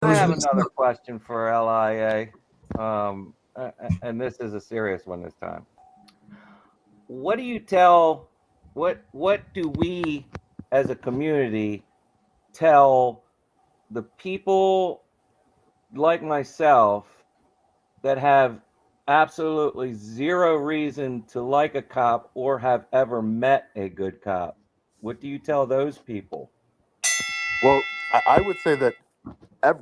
I have another question for LIA, and this is a serious one this time. What do you tell? What do we, as a community, tell the people like myself that have absolutely zero reason to like a cop or have ever met a good cop? What do you tell those people? Well, I would say that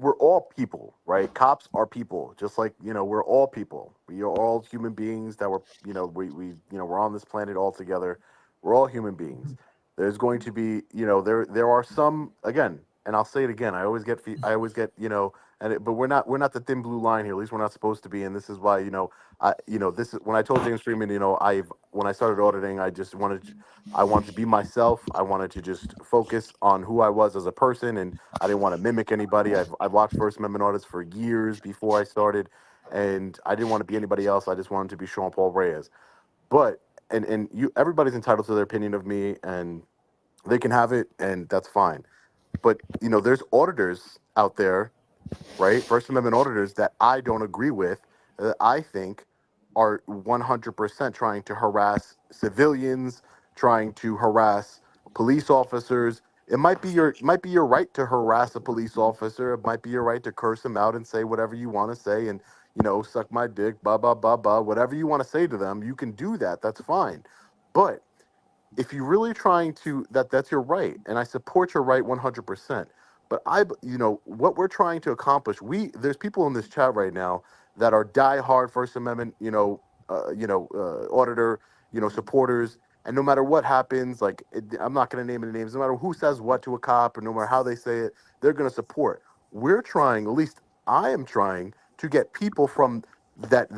we're all people, right? Cops are people, just like we're all people. We are all human beings that were, we're on this planet all together. We're all human beings. There's going to be, there are some again, and I'll say it again. I always get, but we're not the thin blue line here. At least we're not supposed to be. And this is why, this is when I told James Freeman, when I started auditing, I wanted to be myself. I wanted to just focus on who I was as a person, and I didn't want to mimic anybody. I've watched First Amendment audits for years before I started, and I didn't want to be anybody else. I just wanted to be Sean Paul Reyes. But everybody's entitled to their opinion of me, and they can have it, and that's fine. But there's auditors out there, right? First Amendment auditors that I don't agree with, that I think are 100% trying to harass civilians, trying to harass police officers. It might be your right to harass a police officer. It might be your right to curse him out and say whatever you want to say, and suck my dick, blah blah blah blah. Whatever you want to say to them, you can do that. That's fine. But if you're really trying to, that's your right, and I support your right 100%. But what we're trying to accomplish, there's people in this chat right now that are diehard First Amendment, auditor, supporters, and no matter what happens, like I'm not going to name any names, no matter who says what to a cop or no matter how they say it, they're going to support. We're trying, at least I am trying, to get people from that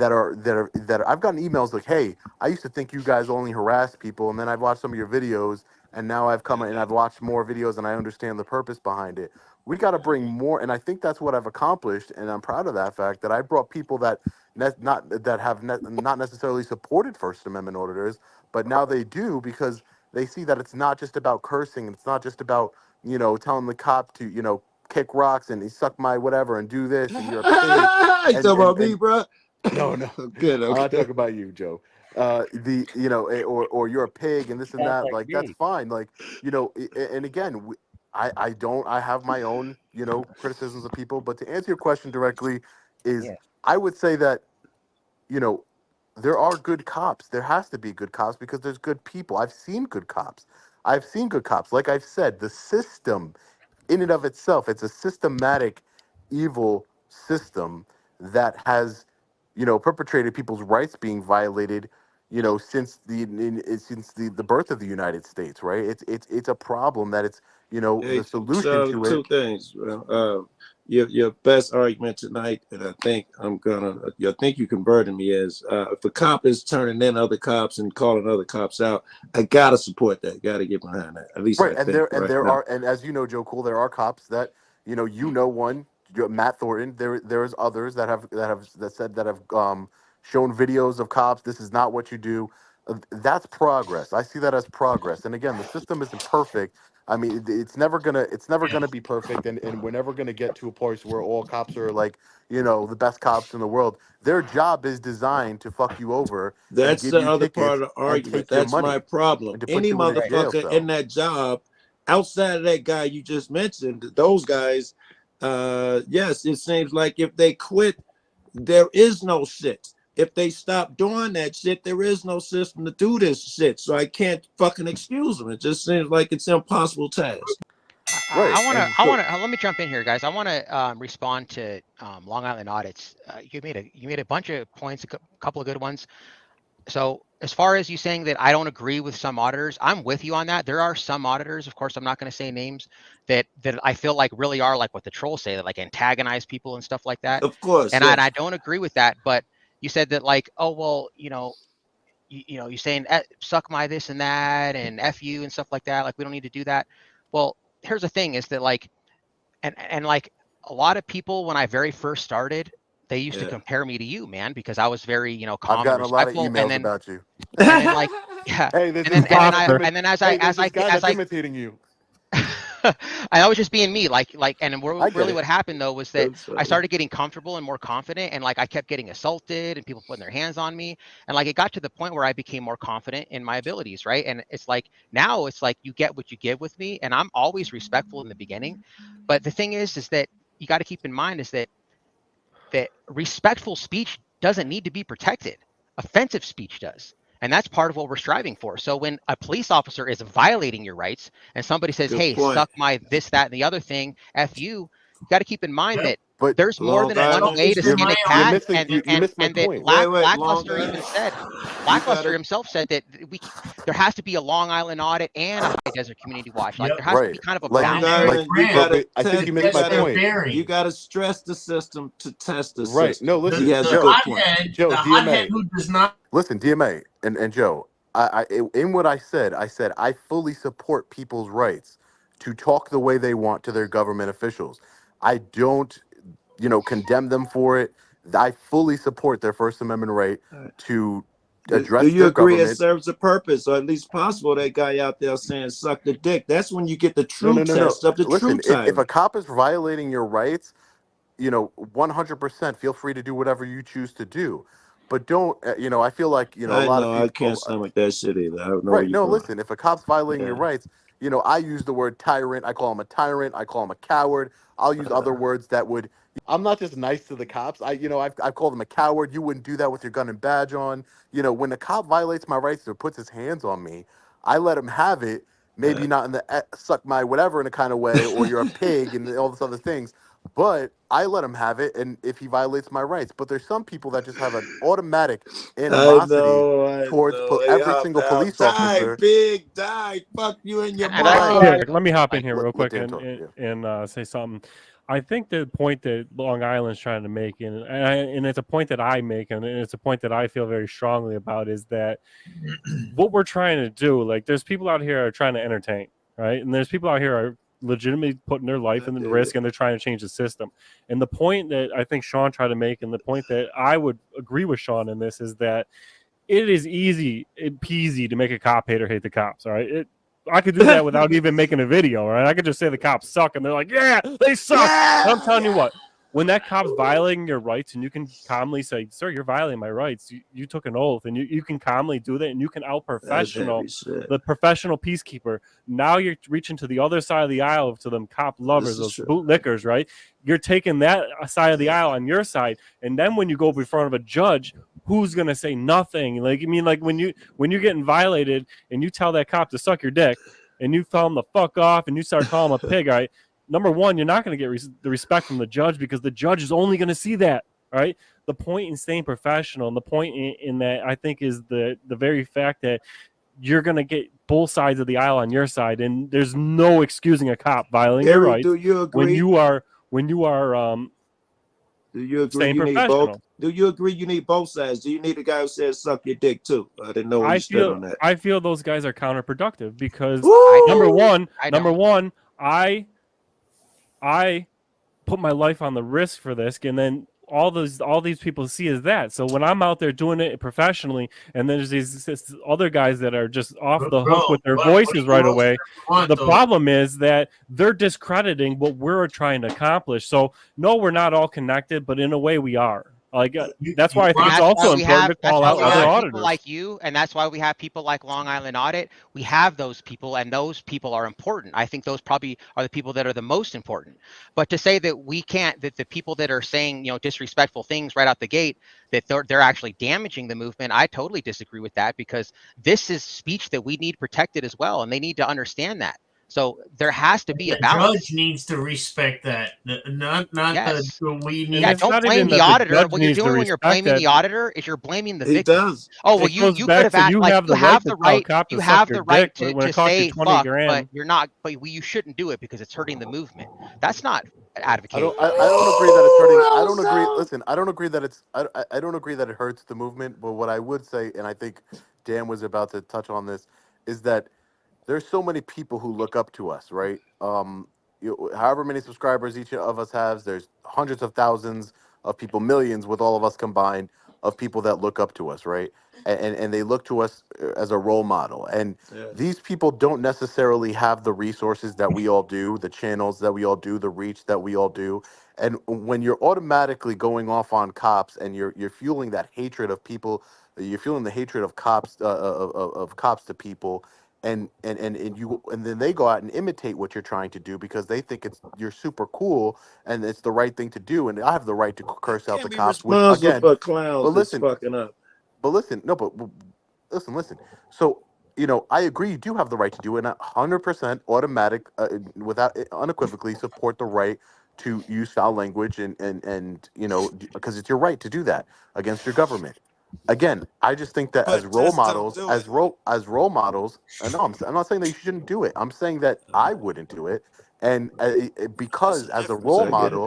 I've gotten emails like, hey, I used to think you guys only harass people, and then I've watched some of your videos, and now I've come and I've watched more videos, and I understand the purpose behind it. We got to bring more, and I think that's what I've accomplished, and I'm proud of that fact that I brought people not necessarily supported First Amendment auditors, but now they do because they see that it's not just about cursing, and it's not just about telling the cop to kick rocks and he suck my whatever and do this and you're a pig. You talking about me, bro? No, Good. I'm not Okay. talking about you, Joe. Or you're a pig and this and Sounds that. like Like me. that's fine. Like and again, I have my own criticisms of people. But to answer your question directly, is Yeah. I would say that you know there are good cops. There has to be good cops because there's good people. I've seen good cops. I've seen good cops. Like I've said, the system in and of itself, it's a systematic evil system that has, perpetrated people's rights being violated, since the birth of the United States, right? It's a problem that it's, Hey, the solution so to it. two things. Your best argument tonight, and I think you converted me as if a cop is turning in other cops and calling other cops out, I gotta support that. Gotta get behind that. At least I Right, and think right there now. are, and as you know, Joe Cool, there are cops that one, Matt Thornton. There's others that have shown videos of cops. This is not what you do. That's progress. I see that as progress. And again, the system isn't perfect. I mean, it's never gonna be perfect, and we're never gonna get to a place where all cops are like the best cops in the world. Their job is designed to fuck you over and That's give the you other part tickets of the and argument. take your That's my money problem. and to put Any you in a Right. jail motherfucker in cell. that job, outside of that guy you just mentioned, those guys, yes, it seems like if they quit, there is no shit. If they stop doing that shit, there is no system to do this shit. So I can't fucking excuse them. It just seems like it's an impossible task. Right. And so let me jump in here, guys. I want to respond to Long Island audits. You made a bunch of points, a couple of good ones. So as far as you saying that I don't agree with some auditors, I'm with you on that. There are some auditors, of course, I'm not going to say names, that I feel like really are like what the trolls say, that like antagonize people and stuff like that. Of course, And yes. I don't agree with that. But you said that like, oh well, you're saying suck my this and that and f you and stuff like that. Like we don't need to do that. Well, here's the thing: is that like, and like a lot of people when I very first started, they used to Yeah. compare me to you, man, because I was very I've calm and gotten a lot of respectful, emails about you. and then like yeah, Hey, there's and this then guy that's and then hey, there's this guy that's imitating you. And that was just being me. And I get really it. what happened though was that That's I funny. started getting comfortable and more confident, and like I kept getting assaulted and people putting their hands on me, and like it got to the point where I became more confident in my abilities, right? And it's like now it's like you get what you give with me, and I'm always respectful in the beginning, but the thing is that you got to keep in mind is that respectful speech doesn't need to be protected. Offensive speech does. And that's part of what we're striving for. So when a police officer is violating your rights and somebody says, Good hey, point. suck my this, that, and the other thing, F you got to keep in mind Yep. that But there's more Long than one Island. way to Focus in you're skin a my you're cat, missing and you missed my and that point. Wait, Long Lackluster even Island. said, You Lackluster gotta. himself said that there has to be a Long Island audit and a high desert community watch. Like Yep. there has to be Right. kind of a Like Long balance. Generic like Island. You grant gotta I think test. you to missed You my test their gotta. point. You bearing. gotta stress the system to test the Right. system. No, The, listen, He has the a Joe, good point. hothead, Joe, the hothead DMA. who does not. Listen, DMA and Joe, in what I said I fully support people's rights to talk the way they want to their government officials. I don't, condemn them for it. I fully support their First Amendment right to Do address you their agree it government. serves a purpose, or at least possible? That guy out there saying "suck the dick." That's when you get the No, true no, no, no. test of the true Listen, if a tyrant. cop is violating your rights, 100% feel free to do whatever you choose to do. But don't, I feel like, a I lot of know I can't people. stomach that shit either. I don't know where Right. you're No, going. listen, if a cop's violating your Yeah. rights, I use the word tyrant. I call him a tyrant. I call him a coward. I'll use other words that would. I'm not just nice to the cops. I've called him a coward. You wouldn't do that with your gun and badge on. When a cop violates my rights or puts his hands on me, I let him have it. Maybe not in the suck my whatever in a kind of way, or you're a pig and all this other things. But I let him have it, and if he violates my rights. But there's some people that just have an automatic I animosity know, I towards know. Hey, every hop single out. police Die, officer. big, die. Fuck you and your And I Right. think mom. Yeah, let me hop in like here Let, real let quick Dan and talk. and, Yeah. and say something. I think the point that Long Island's trying to make, and it's a point that I make, and it's a point that I feel very strongly about, is that what we're trying to do, like, there's people out here are trying to entertain, right? And there's people out here are legitimately putting their life in risk, and they're trying to change the system. And the point that I think Sean tried to make, and the point that I would agree with Sean in this, is that it is easy peasy to make a cop hater hate the cops. All right, I could do that without even making a video. Right, I could just say the cops suck, and they're like, yeah, they suck. Yeah, And I'm telling you yeah. what, when that cop's violating your rights, and you can calmly say, sir, you're violating my rights. You took an oath, and you can calmly do that, and you can out That's professional heavy shit. the professional peacekeeper. Now you're reaching to the other side of the aisle to them cop lovers, This is those true. bootlickers, right? You're taking that side of the aisle on your side, and then when you go in front of a judge, who's gonna say nothing? Like, I mean, like when you're getting violated and you tell that cop to suck your dick, and you tell him to fuck off, and you start calling him a pig, right? Number one, you're not going to get the respect from the judge, because the judge is only going to see that, right? The point in staying professional, and the point in that, I think, is the very fact that you're going to get both sides of the aisle on your side, and there's no excusing a cop violating your Gary, rights do you agree? when you are Do you agree staying you need both? professional. Do you agree you need both sides? Do you need a guy who says suck your dick too? I didn't know where you stood on that. I feel those guys are counterproductive, because Woo! number one, don't. I put my life on the risk for this, and then all these people see is that. So when I'm out there doing it professionally, and there's these other guys that are just off the hook with their voices right away, the problem is that they're discrediting what we're trying to accomplish. So no, we're not all connected, but in a way we are. Like, that's why I think And it's that's also why we important have to that's call why out we other have auditors. people like you, and that's why we have people like Long Island Audit. We have those people, and those people are important. I think those probably are the people that are the most important. But to say that we can't, that the people that are saying, disrespectful things right out the gate, that they're actually damaging the movement, I totally disagree with that, because this is speech that we need protected as well, and they need to understand that. So there has to be a The balance. judge needs to respect that. Not Yes. we And need. Yeah, it's don't not blame even the that the auditor. judge What you're needs to doing when you're respect blaming that. the auditor is you're blaming the He victim. does. Oh, well, It goes you could back have to asked, you like, have you the right have to the tell a right, cop you to suck have your the right dick, but when to it costs you say 20 fuck, grand, but you're not, but you shouldn't do it because it's hurting the movement. That's not I advocating. don't. I don't agree that it's hurting. I don't agree. Woo! Listen, I don't agree that it's. I don't agree that it hurts the movement. But what I would say, and I think Dan was about to touch on this, is that there's so many people who look up to us, right? However many subscribers each of us has, there's hundreds of thousands of people, millions with all of us combined, of people that look up to us, right? And they look to us as a role model. And Yeah. these people don't necessarily have the resources that we all do, the channels that we all do, the reach that we all do. And when you're automatically going off on cops and you're fueling that hatred of people, you're fueling the hatred of cops of cops to people, and then they go out and imitate what you're trying to do because they think you're super cool and it's the right thing to do, and I have the right to curse out the Can't be cops, which responsible again, for but clowns that's listen, fucking up. but listen, no, but listen. So, I agree you do have the right to do it, and 100% automatic, without unequivocally support the right to use foul language and because it's your right to do that against your government. Again, I just think that as But role just don't models, do it. as role models, no, I'm not saying that you shouldn't do it. I'm saying that I wouldn't do it, and because That's the as a difference, role I get it.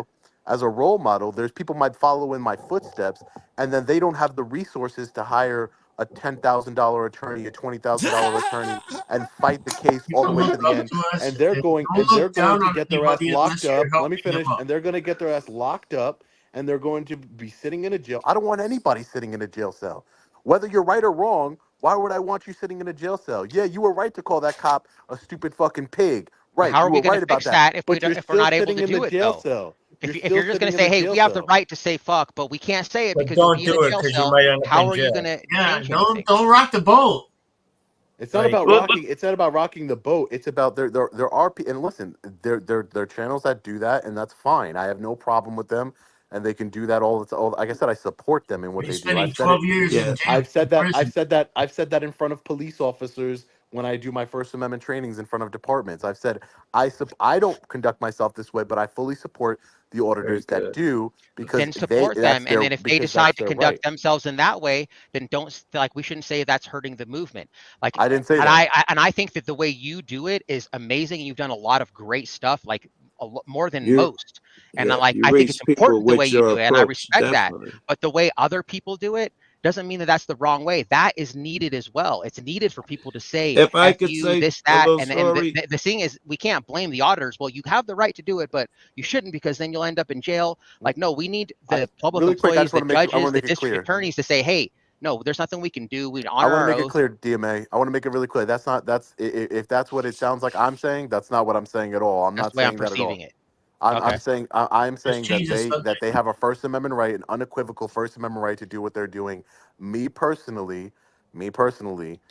model, there's people might follow in my footsteps, and then they don't have the resources to hire a $10,000 attorney, a $20,000 attorney, and fight the case all the Don't way to look the up end. to us. And they're going Don't they're look going down to on get their ass anybody locked unless you're up. Let me helping them finish. up. And they're going to get their ass locked up, and they're going to be sitting in a jail. I don't want anybody sitting in a jail cell. Whether you're right or wrong, why would I want you sitting in a jail cell? Yeah, you were right to call that cop a stupid fucking pig. But Right, how are you we were going to right about fix that. that if we But don't, you're if we're still not able sitting to in the do it jail though? cell. You're If still you're just going sitting to in the say, hey, jail we have the cell. right to say fuck, but we can't say it But because you'll don't be in a do it jail because you cell, might end up how in are you jail. going to Yeah, change anything? don't rock the boat. It's not Like, about rocking. It's not about rocking the boat. It's about there are and listen, there are channels that do that, and that's fine. I have no problem with them, and they can do that all. Like I said, I support them in what you're they do. spending I've said it. 12 years in Yeah. jail, I've said in that. prison. I've said that in front of police officers when I do my First Amendment trainings in front of departments. I've said I don't conduct myself this way, but I fully support the Very auditors that good. do because Then support them, and then if they that's decide to their right. conduct themselves in that way, then don't like we shouldn't say that's hurting the movement. Like, I didn't say and that. I think that the way you do it is amazing. You've done a lot of great stuff, like more than You most. And you I think it's reach people important the way with you your do it, and I approach, respect that. definitely. But the way other people do it doesn't mean that that's the wrong way. That is needed as well. It's needed for people to say If I "f could you," say this, a that, little and story, the thing is, we can't blame the auditors. Well, you have the right to do it, but you shouldn't because then you'll end up in jail. Like, no, we need the public Really quick, I employees, just the want to judges, the make it district clear. attorneys to say, hey, no, there's nothing we can do. We I honor want to our make it oath. clear, DMA. I want to make it really clear. If that's what it sounds like I'm saying, that's not what I'm saying at all. I'm That's not the way I'm saying that at perceiving all. it. I'm Okay. saying Just that change the subject. they have a First Amendment right, an unequivocal First Amendment right to do what they're doing. Me personally, me personally,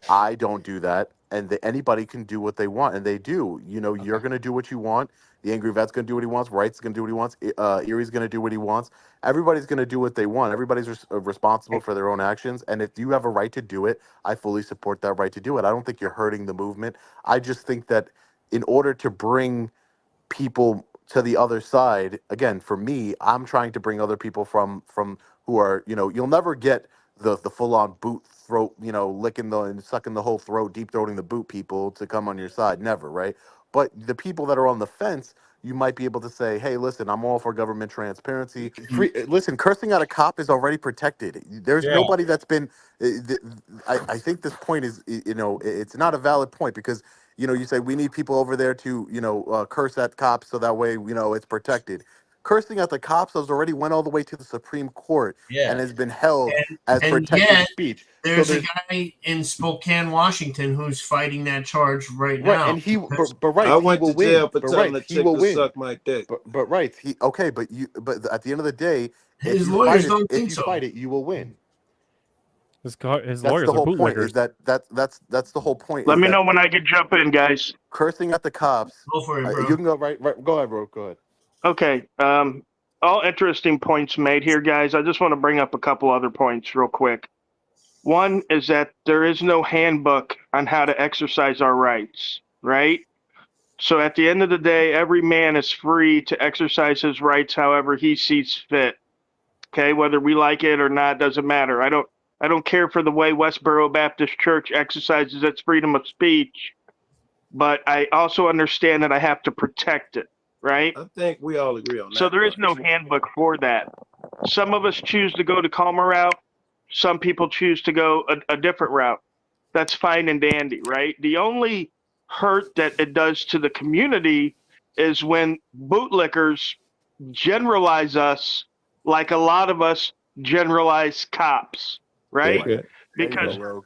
I don't do that, and anybody can do what they want, and they do. You're Okay. gonna do what you want. The angry vet's gonna do what he wants. Wright's gonna do what he wants. Erie's gonna do what he wants. Everybody's gonna do what they want. Everybody's responsible Hey, for their own actions, and if you have a right to do it, I fully support that right to do it. I don't think you're hurting the movement. I just think that in order to bring people to the other side, again, for me, I'm trying to bring other people from who are, you'll never get the full on boot throat, licking and sucking the whole throat, deep throating the boot people to come on your side, never, right? But the people that are on the fence, you might be able to say, hey, listen, I'm all for government transparency. Listen, cursing at a cop is already protected. There's Yeah. nobody that's been I think this point is, it's not a valid point because you say we need people over there to, curse at cops so that way, it's protected. Cursing at the cops has already went all the way to the Supreme Court and Yeah. has been held And as and protected yet speech. So there's a guy in Spokane, Washington, who's fighting that charge right right, now. and Because but I right, he went will to jail win. for But telling right, a he chick will to win. suck my dick. But right, but at the end of the day, if his you fight lawyers it, don't think so. you will win. His That's the lawyers are whole point. Is bootlickers. that's the whole point. Let Is me that know when I can jump in, guys. cursing at the cops? Go for it, You bro. can go right. Go ahead, bro. Go ahead. Okay. All interesting points made here, guys. I just want to bring up a couple other points real quick. One is that there is no handbook on how to exercise our rights, right? So at the end of the day, every man is free to exercise his rights however he sees fit. Okay, whether we like it or not doesn't matter. I don't care for the way Westboro Baptist Church exercises its freedom of speech, but I also understand that I have to protect it, right? I think we all agree on So that there is no much. handbook for that. Some of us choose to go the calmer route. Some people choose to go a different route. That's fine and dandy, right? The only hurt that it does to the community is when bootlickers generalize us like a lot of us generalize cops, right? Okay. There you go, Because, Rogue.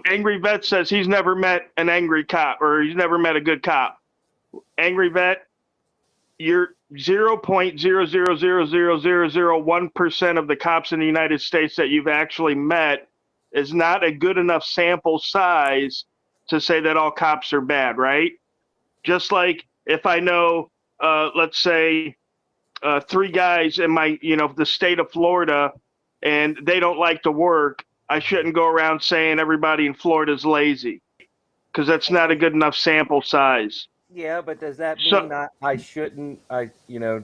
Angry Vet says he's never met an angry cop or he's never met a good cop. Angry Vet, you're 0.0000001% of the cops in the United States that you've actually met is not a good enough sample size to say that all cops are bad, right? Just like if I know, let's say, 3 guys in my, the state of Florida, and they don't like to work, I shouldn't go around saying everybody in Florida is lazy, because that's not a good enough sample size. Yeah, but does that So- mean I shouldn't?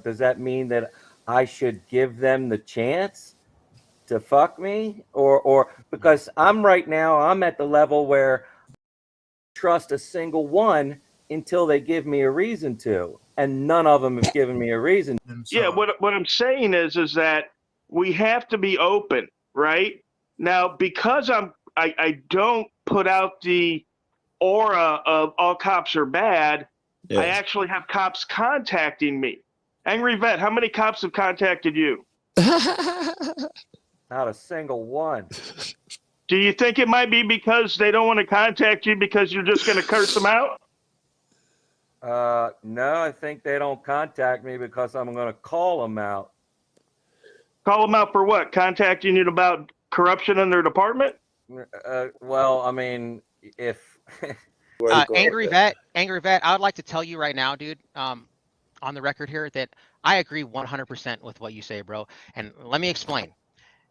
Does that mean that I should give them the chance to fuck me, or because I'm right now, I'm at the level where I don't trust a single one until they give me a reason to, and none of them have given me a reason. Yeah, what I'm saying is that we have to be open, right? Now, because I don't put out the aura of all cops are bad, I Yes. actually have cops contacting me. Angry Vet, how many cops have contacted you? Not a single one. Do you think it might be because they don't want to contact you because you're just going to curse them out? No, I think they don't contact me because I'm going to call them out. Call them out for what? Contacting you about corruption in their department? Well, I mean, if Angry Vet, I would like to tell you right now, dude, on the record here, that I agree 100% with what you say, bro. And let me explain.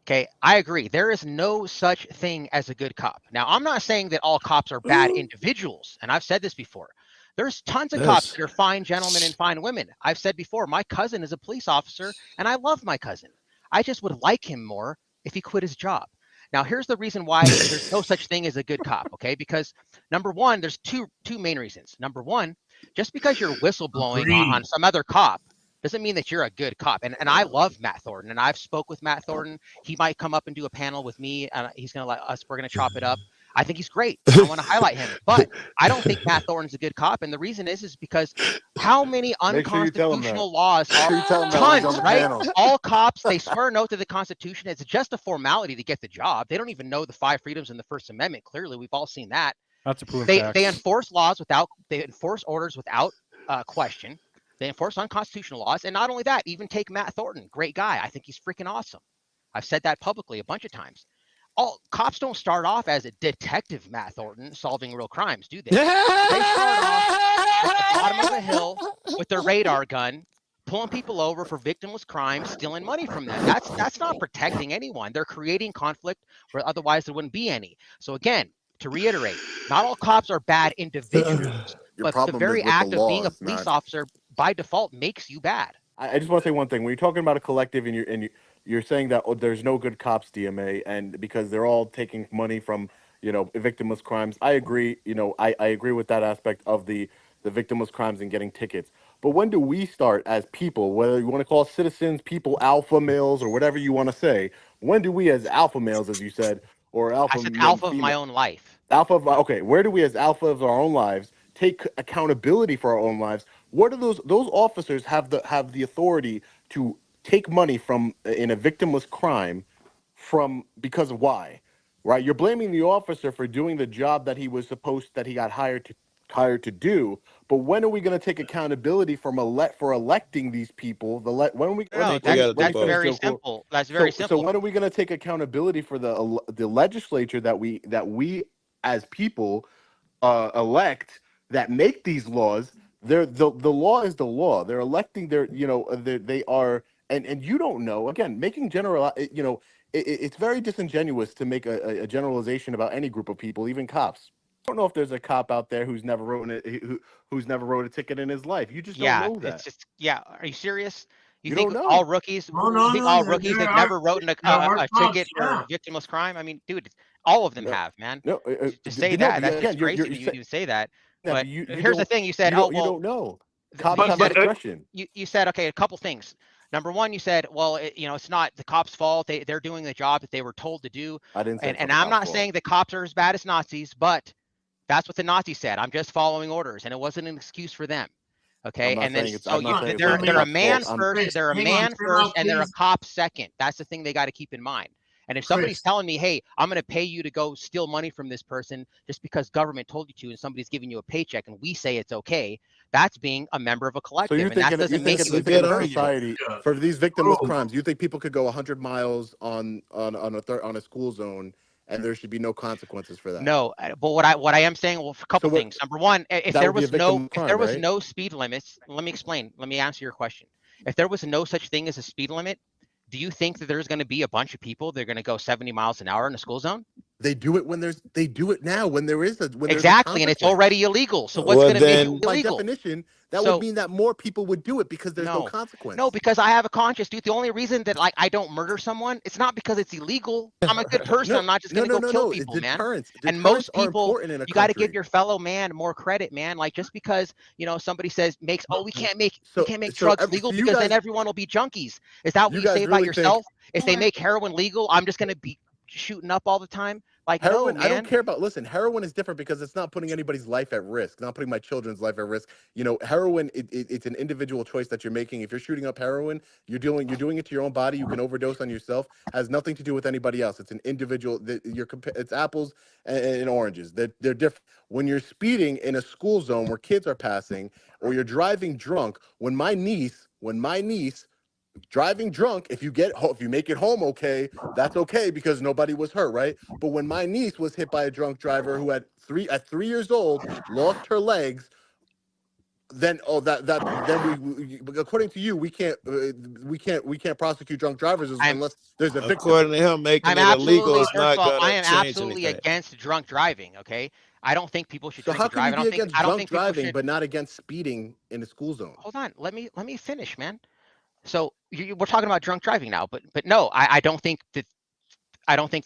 Okay, I agree. There is no such thing as a good cop. Now, I'm not saying that all cops are bad individuals, and I've said this before. There's tons of cops that are fine gentlemen and fine women. I've said before, my cousin is a police officer, and I love my cousin. I just would like him more if he quit his job. Now, here's the reason why there's no such thing as a good cop, okay? Because number one, there's two main reasons. Number one, just because you're whistleblowing on some other cop doesn't mean that you're a good cop. And I love Matt Thornton, and I've spoke with Matt Thornton. He might come up and do a panel with me. He's going to let us, we're going to chop it up. I think he's great. I want to highlight him, but I don't think Matt Thornton's a good cop. And the reason is because how many Make sure you tell him that. unconstitutional laws Make sure are you tell him that when he's on tons, the right? panel. All cops, they swear an oath to the Constitution. It's just a formality to get the job. They don't even know the 5 freedoms in the First Amendment. Clearly, we've all seen that. That's a proven They fact. enforce they enforce orders without question. They enforce unconstitutional laws. And not only that, even take Matt Thornton, great guy. I think he's freaking awesome. I've said that publicly a bunch of times. All cops don't start off as a detective Matt Thornton solving real crimes, do they? They start off at the bottom of a hill with their radar gun, pulling people over for victimless crimes, stealing money from them. That's not protecting anyone. They're creating conflict where otherwise there wouldn't be any. So again, to reiterate, not all cops are bad individuals, Your but the problem very is with act the of being a laws, police not- officer by default makes you bad. I just want to say one thing. When you're talking about a collective and you're saying that there's no good cops, DMA, and because they're all taking money from victimless crimes, I agree. I agree with that aspect of the victimless crimes and getting tickets. But when do we start as people, whether you want to call citizens, people, alpha males, or whatever you want to say? When do we as alpha males, as you said, or alpha I said men, alpha of my female- own life. okay, where do we as alpha of our own lives take accountability for our own lives? What are those officers have the authority to take money from in a victimless crime because of why? Right? You're blaming the officer for doing the job that he got hired to do, but when are we going to take accountability for electing these people? When are we No, think we gotta that's do both. very simple. That's very so simple. when are we going to take accountability for the legislature that we as people elect that make these laws? The law is the law. They're electing they are, and you don't know, again, making it's very disingenuous to make a generalization about any group of people, even cops. I don't know if there's a cop out there who's never wrote a ticket in his life. You just don't know that. It's just Are you serious? You think don't know. all rookies? Oh, no, you think no, all there- rookies there have are- never written a there are ticket cops, for yeah. a victimless crime? I mean, dude, all of them No, have, man. No, To say no, that, but that's again, just crazy when you say that. But here's the don't- thing: you said, you don't know. Cops you have said- discretion. you said, okay, a couple things. Number one, you said, well, it's not the cops' fault. They're doing the job that they were told to do. I didn't say it's And not the I'm not cops' fault. saying the cops are as bad as Nazis, but that's what the Nazis said. I'm just following orders, and it wasn't an excuse for them. Okay, not and then saying it's- so I'm not saying it's they're not the a cop's man fault. first, Chris, they're a hang on, man time first, out, and they're a please. cop second. That's the thing they got to keep in mind. And if somebody's Chris. telling me, hey, I'm going to pay you to go steal money from this person just because government told you to, and somebody's giving you a paycheck, and we say it's okay, that's being a member of a So collective, you're and that thinking, doesn't make That's you a you good think in a argument. society Yeah. for these victimless Bro. crimes, you think people could go 100 miles on a school zone and there should be no consequences for that? No, but what I am saying, well, a couple So what? things. Number one, if That there would be a was no victim crime, right? speed limits, let me explain. Let me answer your question. If there was no such thing as a speed limit, do you think that there's going to be a bunch of people that are going to go 70 miles an hour in a school zone? They do it they do it now when there's a Exactly, and it's consequence. already illegal. So what's Well, going to make it then By illegal? definition, that So would mean that more people would do it because there's no no, consequence. no, because I have a conscience, dude. The only reason that like I don't murder someone, it's not because it's illegal. I'm a good person. I'm not just going to go kill people, man. Deterrents. And Deterrents most are people, important in a you got to give country. your fellow man more credit, man. Like just because somebody says we can't make So drugs every- legal so you because then guys- everyone will be junkies. Is that what you you say guys about really think yourself? If they make heroin legal, I'm just gonna be shooting up all the time? Like heroin? no, I don't man. care about. Listen, heroin is different because it's not putting anybody's life at risk. Not putting my children's life at risk. Heroin. It's an individual choice that you're making. If you're shooting up heroin, you're doing it to your own body. You can overdose on yourself. Has nothing to do with anybody else. It's an individual. It's apples and oranges. They're different. When you're speeding in a school zone where kids are passing, or you're driving drunk. When my niece driving drunk, if you make it home okay, that's okay because nobody was hurt, right? But when my niece was hit by a drunk driver who at 3 years old lost her legs, then according to you, we can't prosecute drunk drivers I'm unless there's a victim. According to him, making I'm it illegal absolutely is first not of all, I gonna am change absolutely anything. against drunk driving. Okay, I don't think people should So drink how and can you drive. be against I don't drunk think people driving should. but not against speeding in a school zone? Hold on, let me finish, man. So we're talking about drunk driving now, but no, I don't think that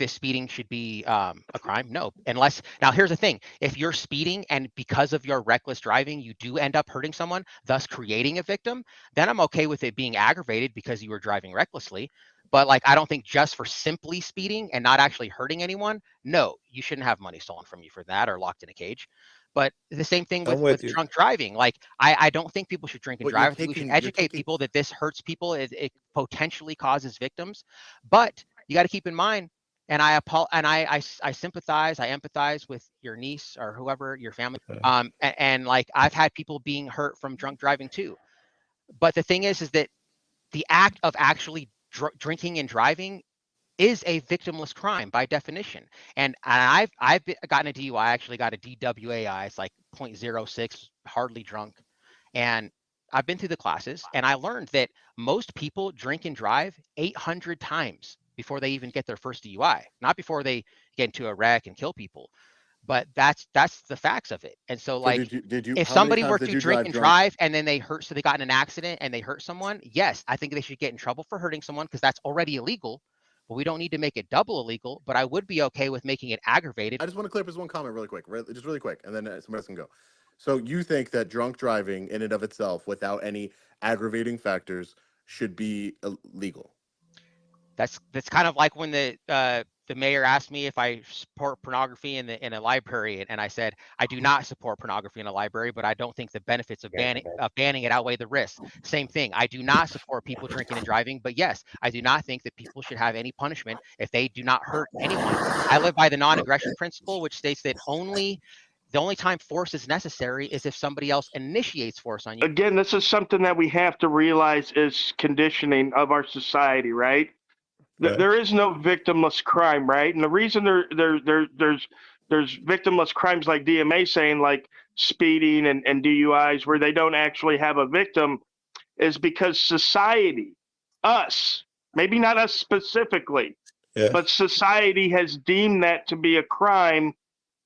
speeding should be a crime. No, unless now here's the thing: if you're speeding and because of your reckless driving, you do end up hurting someone, thus creating a victim, then I'm okay with it being aggravated because you were driving recklessly. But like, I don't think just for simply speeding and not actually hurting anyone, no, you shouldn't have money stolen from you for that or locked in a cage. But the same thing I'm with with you. drunk driving. Like, I don't think people should drink and But drive. I think we should educate people that this hurts people. It potentially causes victims. But you got to keep in mind, and I sympathize, I empathize with your niece or whoever, your family. And like I've had people being hurt from drunk driving too. But the thing is that the act of actually drinking and driving is a victimless crime by definition. And I've gotten a DUI. I actually got a DWAI. It's like 0.06, hardly drunk. And I've been through the classes, and I learned that most people drink and drive 800 times before they even get their first DUI, not before they get into a wreck and kill people. But that's the facts of it. And so like, did you if how many somebody times were did to you drink drive and drunk? drive and then they hurt, so they got in an accident and they hurt someone, yes, I think they should get in trouble for hurting someone because that's already illegal. But we don't need to make it double illegal. But I would be okay with making it aggravated. I just want to clear up this one comment really quick, just really quick, and then somebody else can go. So you think that drunk driving in and of itself, without any aggravating factors, should be illegal? That's kind of like when the mayor asked me if I support pornography in a library, and I said I do not support pornography in a library, but I don't think the benefits of banning it outweigh the risks. Same thing. I do not support people drinking and driving, but yes, I do not think that people should have any punishment if they do not hurt anyone. I live by the non-aggression principle, which states that the only time force is necessary is if somebody else initiates force on you. Again, this is something that we have to realize is conditioning of our society, right? Right. There is no victimless crime, right? And the reason there's victimless crimes like DMA saying like speeding and DUIs where they don't actually have a victim is because society, us, maybe not us specifically, Yeah. but society has deemed that to be a crime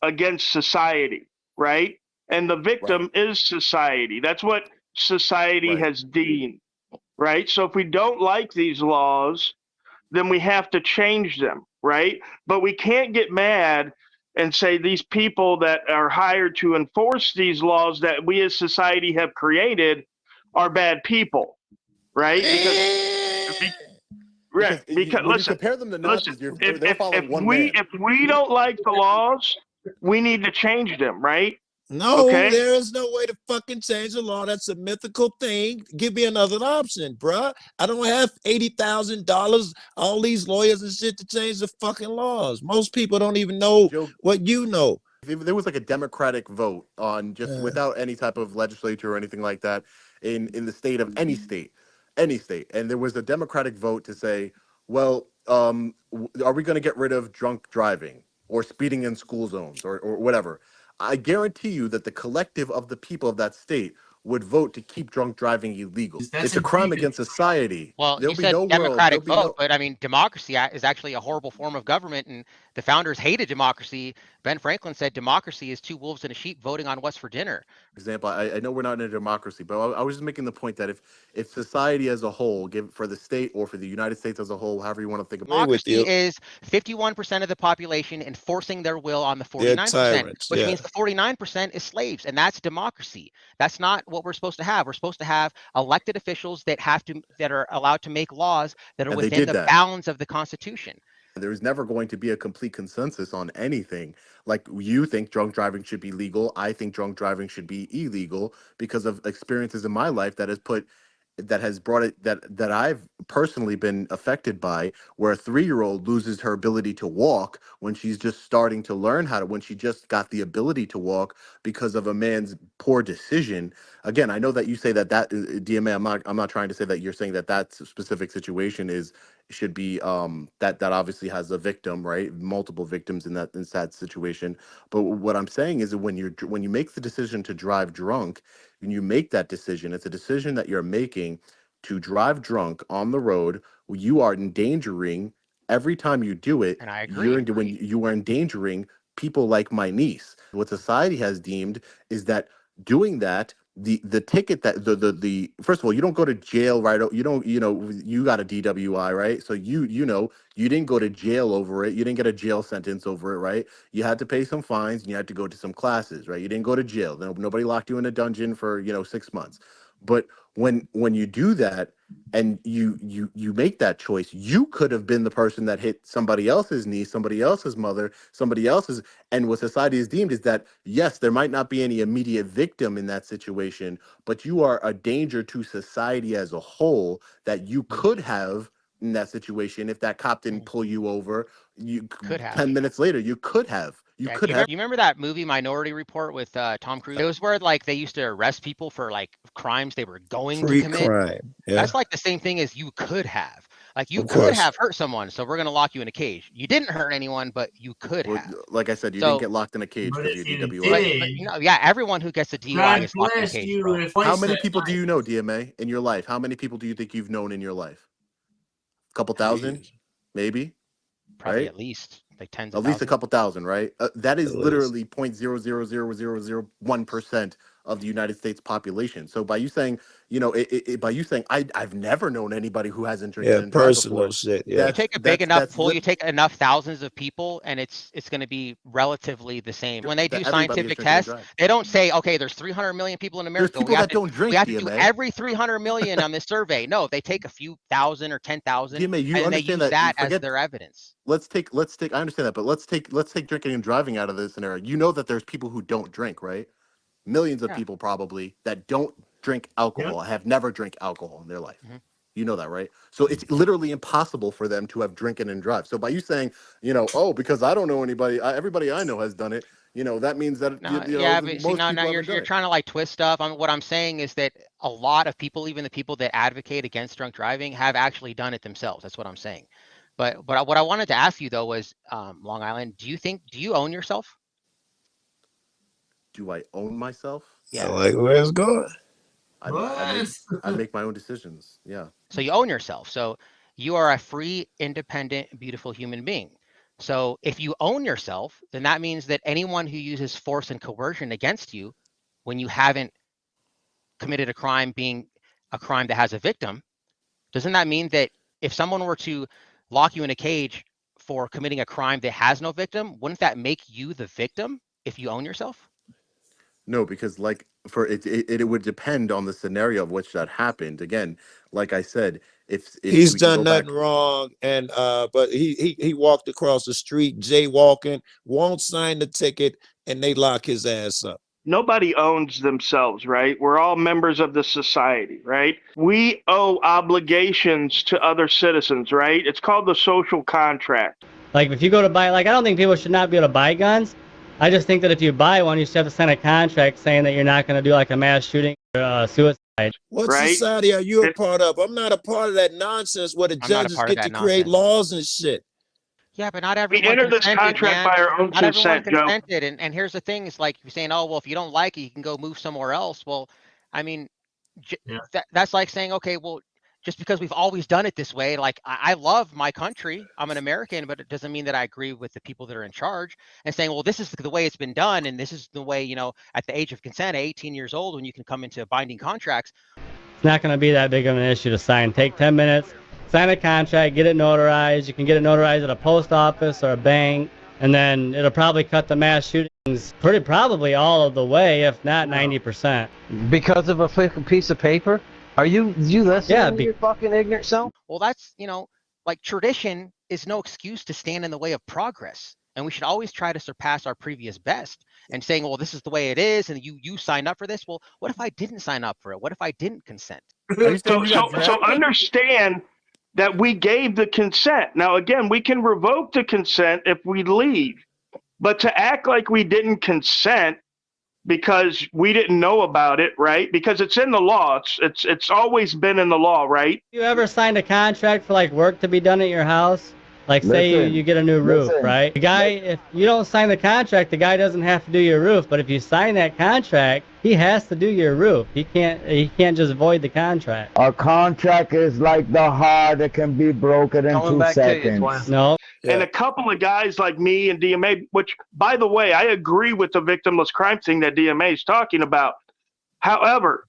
against society, right? And the victim is society. That's what society has deemed, right? So if we don't like these laws, then we have to change them, right? But we can't get mad and say these people that are hired to enforce these laws that we as society have created are bad people, right? Because when you listen, compare them to Nazis, they're following one if man. we don't like the laws, we need to change them, right? No, Okay. there is no way to fucking change the law. That's a mythical thing. Give me another option, bruh. I don't have $80,000, all these lawyers and shit to change the fucking laws. Most people don't even know Joe, what you know. if there was like a democratic vote on just without any type of legislature or anything like that in the state of any state, and there was a democratic vote to say, well, are we going to get rid of drunk driving or speeding in school zones or whatever? I guarantee you that the collective of the people of that state would vote to keep drunk driving illegal. That's It's a crime ingredient. against society. Well, There'll you be said no world. democratic There'll be vote, but I mean, democracy is actually a horrible form of government, and the founders hated democracy. Ben Franklin said democracy is two wolves and a sheep voting on what's for dinner. Example, I know we're not in a democracy, but I was just making the point that if society as a whole, give for the state or for the United States as a whole, however you want to think about Agree with Democracy you. is 51% of the population enforcing their will on the They're 49%, tyrants. which Yeah. means the 49% is slaves, and that's democracy. That's not what we're supposed to have. We're supposed to have elected officials that are allowed to make laws that are And they within did the that. bounds of the Constitution. There's never going to be a complete consensus on anything. Like you think drunk driving should be legal, I think drunk driving should be illegal because of experiences in my life that has brought it that I've personally been affected by, where a 3-year-old loses her ability to walk when she's just starting to learn when she just got the ability to walk because of a man's poor decision. Again, I know that you say that DMA, I'm not trying to say that you're saying that specific situation should be that obviously has a victim, right? Multiple victims in that situation. But what I'm saying is that when you make the decision to drive drunk, when you make that decision, it's a decision that you're making to drive drunk on the road. You are endangering every time you do it. And I agree. When you are endangering people like my niece. What society has deemed is that doing that, the ticket that the first of all, you don't go to jail, right? You don't, you got a DWI, right? So you didn't go to jail over it. You didn't get a jail sentence over it, right? You had to pay some fines and you had to go to some classes, right? You didn't go to jail. Nobody locked you in a dungeon for 6 months. But when you do that and you make that choice, you could have been the person that hit somebody else's niece, somebody else's mother, somebody else's. And what society is deemed is that, yes, there might not be any immediate victim in that situation, but you are a danger to society as a whole that you could have in that situation. If that cop didn't pull you over, you Could have. 10 minutes later, you could have. You Yeah, could you have. remember that movie Minority Report with Tom Cruise? It was where like they used to arrest people for like crimes they were going to commit. Pre-crime. Yeah. That's like the same thing as you could have. Like you Of could course. have hurt someone, so we're gonna lock you in a cage. You didn't hurt anyone, but you could Well, have. like I said, you So- didn't get locked in a cage But because if you're you DWI. did, Yeah, everyone who gets a DUI God is locked in a bless cage, you. bro. If How twice many that people do night. you know, DMA, in your life? How many people do you think you've known in your life? A couple thousand, Jeez. maybe, Probably right? at least like tens At of least a thousands. couple thousand, right? That is At least. literally 0.0000001% of the United States population. So by you saying, by you saying, I've never known anybody who hasn't drinking Yeah, and drive personal before. shit. Yeah. You take a big enough pool, you take enough thousands of people, and it's going to be relatively the same. When they do Everybody is scientific drinking and tests, drive. they don't say, okay, there's 300 million people in There's America. people that don't drink, We have to do DMA. every 300 million on this survey. No, they take a few thousand or 10,000, DMA, you and then they use understand that that? as their evidence. Let's take. I understand that, but let's take drinking and driving out of this scenario. You know that there's people who don't drink, right? Millions of Yeah. people probably that don't drink alcohol, have never drank alcohol in their life. Mhm. You know that, right? So it's literally impossible for them to have drinking and drive. So by you saying, oh, because I don't know anybody, everybody I know has done it. That means that No, you know, yeah, most but see, people now you're haven't done it. trying to like twist stuff. What I'm saying is that a lot of people, even the people that advocate against drunk driving, have actually done it themselves. That's what I'm saying. But what I wanted to ask you though was, Long Island, do you own yourself? Do I own myself? I like where it's going. I make my own decisions. Yeah. So you own yourself. So you are a free, independent, beautiful human being. So if you own yourself, then that means that anyone who uses force and coercion against you when you haven't committed a crime being a crime that has a victim, doesn't that mean that if someone were to lock you in a cage for committing a crime that has no victim, wouldn't that make you the victim if you own yourself? No, because like for it would depend on the scenario of which that happened. Again, like I said, if He's we can done go back- nothing wrong, and but he walked across the street jaywalking, won't sign the ticket, and they lock his ass up. nobody owns themselves, right? We're all members of the society, right? We owe obligations to other citizens, right? It's called the social contract. Like if you go to buy, like I don't think people should not be able to buy guns. I just think that if you buy one, you should have to sign a contract saying that you're not going to do like a mass shooting or suicide. What Right? society are you a It- part of? I'm not a part of that nonsense where the I'm not a judges part of get to that create nonsense. laws and shit. Yeah, but not We everyone entered this consented, contract man. by our own Not everyone consent, Joe. consented, and here's the thing: is like you're saying, oh well, if you don't like it, you can go move somewhere else. Well, I mean, Yeah. that's like saying, okay, well, just because we've always done it this way, like I love my country, I'm an American, but it doesn't mean that I agree with the people that are in charge. And saying, well, this is the way it's been done, and this is the way, you know, at the age of consent, at 18 years old, when you can come into binding contracts. It's not going to be that big of an issue to sign. Take 10 minutes, sign a contract, get it notarized. You can get it notarized at a post office or a bank, and then it'll probably cut the mass shootings pretty probably all of the way, if not 90%. Because of a fucking piece of paper? Are you listening Yeah, to your fucking ignorant self? Well, that's, you know, like tradition is no excuse to stand in the way of progress. And we should always try to surpass our previous best. And saying, well, this is the way it is, and you signed up for this. Well, what if I didn't sign up for it? What if I didn't consent? So understand that we gave the consent. Now, again, we can revoke the consent if we leave, but to act like we didn't consent because we didn't know about it, right? Because it's in the law. It's always been in the law, right? You ever signed a contract for like work to be done at your house? Like say Listen, you get a new roof, listen. right? The guy, if you don't sign the contract, the guy doesn't have to do your roof. But if you sign that contract, he has to do your roof. He can't just void the contract. A contract is like the heart that can be broken in Coming 2 back to you, seconds. Twin. No, And a couple of guys like me and DMA, which, by the way, I agree with the victimless crime thing that DMA is talking about. However,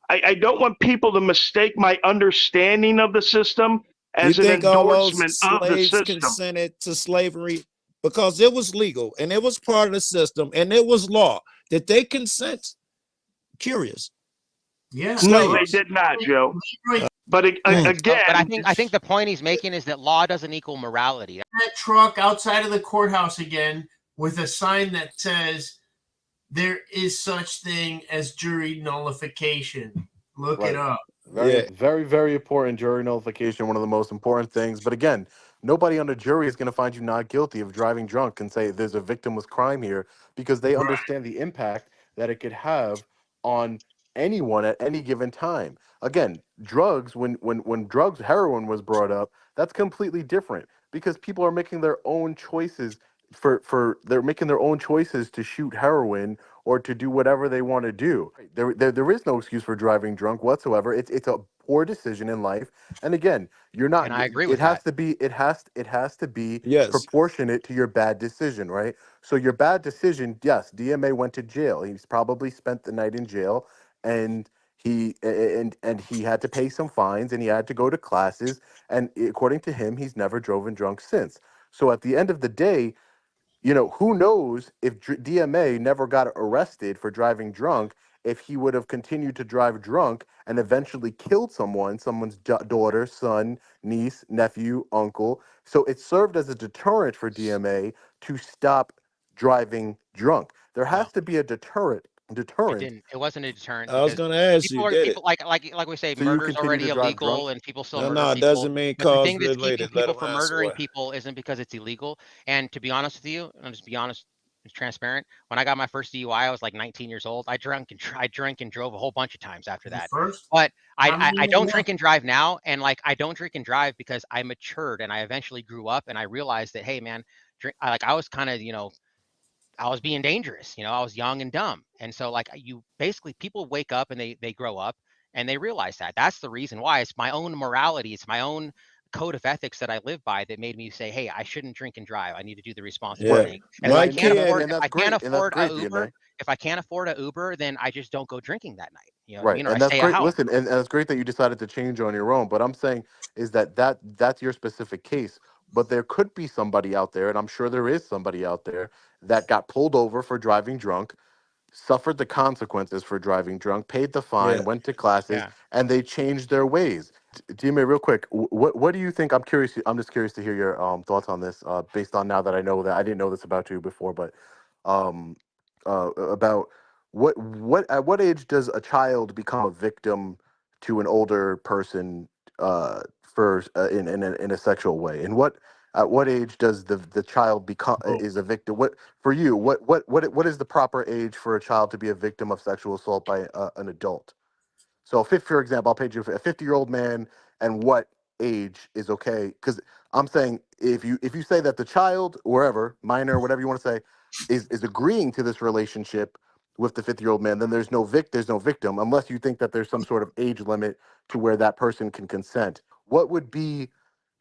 I don't want people to mistake my understanding of the system You as an think all those endorsement of the slaves system. consented to slavery because it was legal and it was part of the system and it was law? Did they consent? Curious. Yeah. No, they did not, Joe. But again, But I think the point he's making is that law doesn't equal morality. That truck outside of the courthouse again with a sign that says there is such thing as jury nullification. Look Right. it up. Very, very important jury nullification, one of the most important things. But again, nobody on the jury is going to find you not guilty of driving drunk and say there's a victimless crime here because they understand the impact that it could have on anyone at any given time. Again, drugs, when drugs, heroin was brought up, that's completely different because people are making their own choices they're making their own choices to shoot heroin or to do whatever they want to do. There is no excuse for driving drunk whatsoever. It's a poor decision in life. And again, you're not. And I agree it with has that. to be. It has to be Yes. proportionate to your bad decision, right? So your bad decision. Yes, DMA went to jail. He's probably spent the night in jail, and he had to pay some fines, and he had to go to classes. And according to him, he's never driven drunk since. So at the end of the day, you know, who knows if DMA never got arrested for driving drunk, if he would have continued to drive drunk and eventually killed someone's daughter, son, niece, nephew, uncle. So it served as a deterrent for DMA to stop driving drunk. There has to be a deterrent. It wasn't a deterrent. I was because going to ask people you, are did people like we say, So you murder's continue already to drive illegal drunk? and people still No, murder no, it people. doesn't mean But the cause thing that's related. keeping Let people him from answer murdering it. people isn't because it's illegal. And to be honest with you, I'll just be honest, it's transparent. When I got my first DUI, I was like 19 years old. I drank and drove a whole bunch of times after that. First, But How I many don't left? drink and drive now. And like, I don't drink and drive because I matured and I eventually grew up and I realized that, hey man, I was kind of, I was being dangerous, I was young and dumb. And so like people wake up and they grow up and they realize that. That's the reason why. It's my own morality. It's my own code of ethics that I live by that made me say, hey, I shouldn't drink and drive. I need to do the responsible Yeah. thing. And My if I can't kid- afford, and if that's I can't great, and that's afford great, a DMA. Uber, if I can't afford a Uber, then I just don't go drinking that night. You know what I Right, mean? Or and I that's stay at great. home. Listen, and it's great that you decided to change on your own. But I'm saying is that's your specific case. But there could be somebody out there, and I'm sure there is somebody out there that got pulled over for driving drunk, suffered the consequences for driving drunk, paid the fine, Yeah. went to classes, Yeah. and they changed their ways. DMA, real quick, what do you think? I'm curious. I'm just curious to hear your thoughts on this, based on now that I know that I didn't know this about you before, but about at what age does a child become a victim to an older person for in a sexual way? And what at what age does the child become is a victim? What for you? What is the proper age for a child to be a victim of sexual assault by an adult? So, for example, I'll paint you a 50-year-old man, and what age is okay? Because I'm saying if you say that the child, wherever, minor, whatever you want to say, is agreeing to this relationship with the 50-year-old man, then there's no victim, unless you think that there's some sort of age limit to where that person can consent. What would be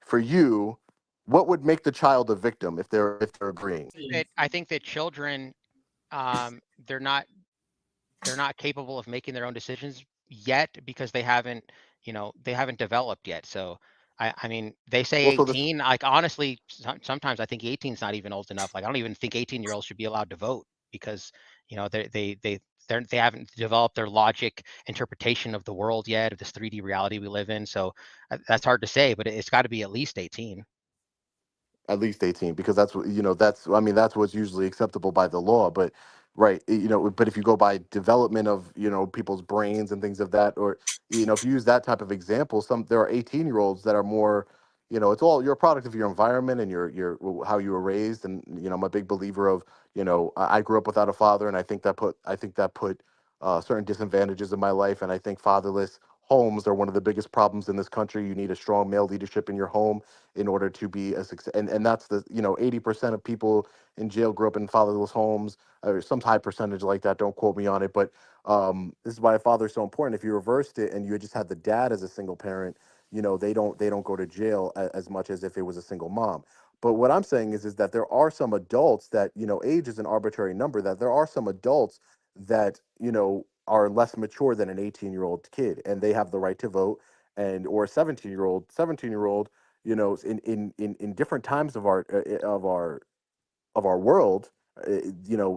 for you? What would make the child a victim if they're agreeing? I think that children, they're not capable of making their own decisions yet because they haven't developed yet. So I mean, they say Well, so this 18. Like honestly, sometimes I think 18 is not even old enough. Like I don't even think 18-year-olds should be allowed to vote because they haven't developed their logic interpretation of the world yet, of this 3D reality we live in. So that's hard to say, but it's got to be at least 18. at least 18, because that's what that's what's usually acceptable by the law. But right, but if you go by development of people's brains and things of that, or if you use that type of example, there are 18-year-olds that are more, it's all you're a product of your environment and your how you were raised. And I'm a big believer of, I grew up without a father, and I think that put certain disadvantages in my life. And I think fatherless homes are one of the biggest problems in this country. You need a strong male leadership in your home in order to be a success. And that's 80% of people in jail grew up in fatherless homes, or some high percentage like that. Don't quote me on it, but this is why a father is so important. If you reversed it and you just had the dad as a single parent, they don't go to jail as much as if it was a single mom. But what I'm saying is that there are some adults that, age is an arbitrary number, that there are some adults that, are less mature than an 18-year-old kid, and they have the right to vote, and or a 17-year-old, in different times of our world,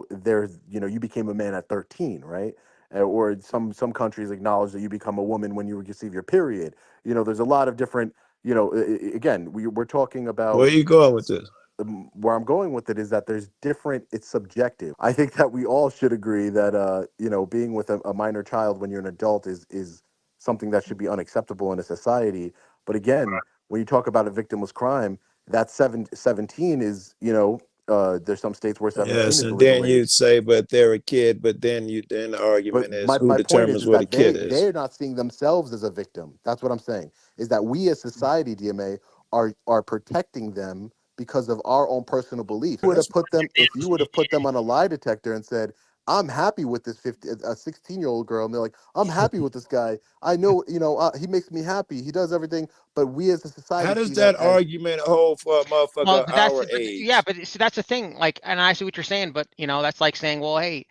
there's, you became a man at 13, right? Or some countries acknowledge that you become a woman when you receive your period. There's a lot of different, again, we're talking Where about you going with this? where I'm going with it is that there's different, it's subjective. I think that we all should agree that being with a minor child when you're an adult is something that should be unacceptable in a society. But again, when you talk about a victimless crime, that 17 is, there's some states where 17 Yes, is the and legal then age. you'd say, but they're a kid. But then the But argument is who my point determines is what a that kid is. they're not seeing themselves as a victim. That's what I'm saying. Is that we as society, DMA, are protecting them because of our own personal beliefs. If you would have put them on a lie detector and said, I'm happy with this 16-year-old girl, and they're like, I'm happy with this guy. I know, he makes me happy. He does everything. But we as a How society does see that that as argument hold for a Well, motherfucker but our yeah, age? but see, that's the thing. Like, and I see what you're saying, but that's like saying, well, hey,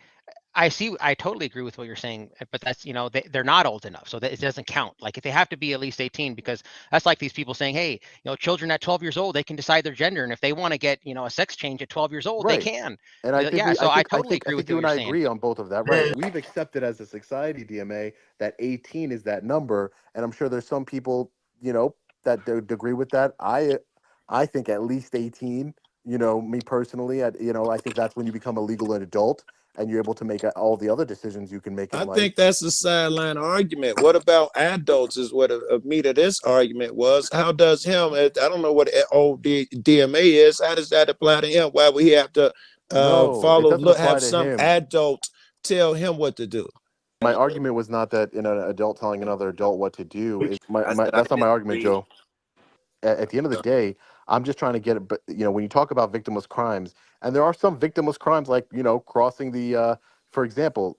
I totally agree with what you're saying, but that's, they're not old enough, so that it doesn't count. Like if they have to be at least 18, because that's like these people saying, hey, children at 12 years old, they can decide their gender, and if they want to get, a sex change at 12 years old, they right. can. And I think Yeah, so I totally I agree with think what you and you're I saying. agree on both of that. Right. We've accepted as a society, DMA, that 18 is that number, and I'm sure there's some people, that agree with that. I think at least 18. Me personally, I think that's when you become a legal adult and you're able to make all the other decisions you can make in I life. think that's a sideline argument. What about adults is what a meat of this argument was. How does him, I don't know what old DMA is, how does that apply to him? Why would he have to No, it doesn't apply have to some him. adult tell him what to do? My argument was not that an adult telling another adult what to do is that's not my argument, Joe. At the end of the day, I'm just trying to get it. But when you talk about victimless crimes, and there are some victimless crimes, like crossing the. For example,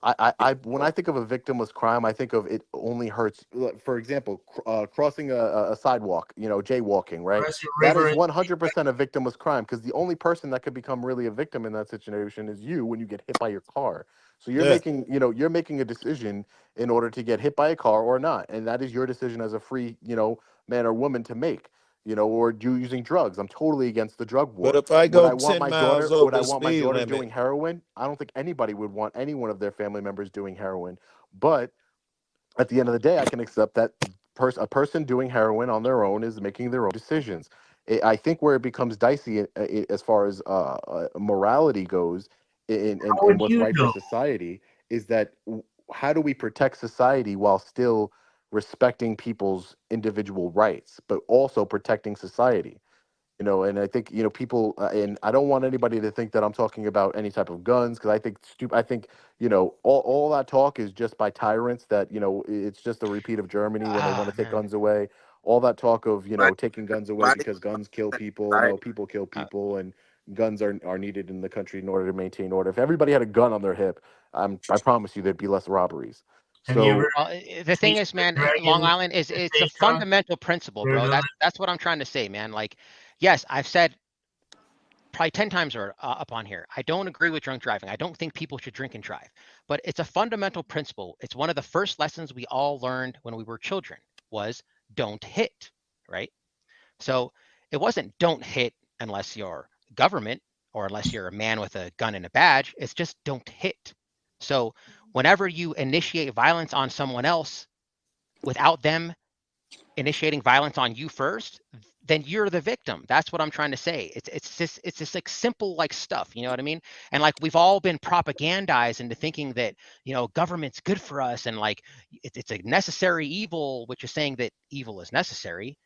when I think of a victimless crime, I think of it only hurts. For example, crossing a sidewalk, jaywalking, right? Across your That river is and 100% a victimless crime, because the only person that could become really a victim in that situation is you when you get hit by your car. So Yeah. you're making a decision in order to get hit by a car or not, and that is your decision as a free, man or woman to make. Or using drugs. I'm totally against the drug But war. if I Would go I want 10 my miles daughter? over Would I the want my speed daughter limit, doing heroin? I don't think anybody would want any one of their family members doing heroin. But at the end of the day, I can accept that a person doing heroin on their own is making their own decisions. I think where it becomes dicey, as far as morality goes, how in would what's you right for know? society, is that how do we protect society while still respecting people's individual rights, but also protecting society? You know, and I think, you know, people, and I don't want anybody to think that I'm talking about any type of guns, because I think, you know, all that talk is just by tyrants that, you know, it's just a repeat of Germany when they want to take Man. guns away. All that talk of, you know, Right. taking guns away Right. because guns kill people. Right. No, people kill people, and guns are needed in the country in order to maintain order. If everybody had a gun on their hip, I promise you there'd be less robberies. Have you ever So Well, the thing is, man, Long Island is it's a fundamental principle, bro. That's what I'm trying to say, man. Like, yes, I've said probably 10 times or up on here, I don't agree with drunk driving. I don't think people should drink and drive, but it's a fundamental principle. It's one of the first lessons we all learned when we were children was don't hit, right? So it wasn't don't hit unless you're government or unless you're a man with a gun and a badge. It's just don't hit. So whenever you initiate violence on someone else without them initiating violence on you first, then you're the victim. That's what I'm trying to say. It's just like simple like stuff, you know what I mean? And like we've all been propagandized into thinking that, you know, government's good for us and like it's a necessary evil, which is saying that evil is necessary.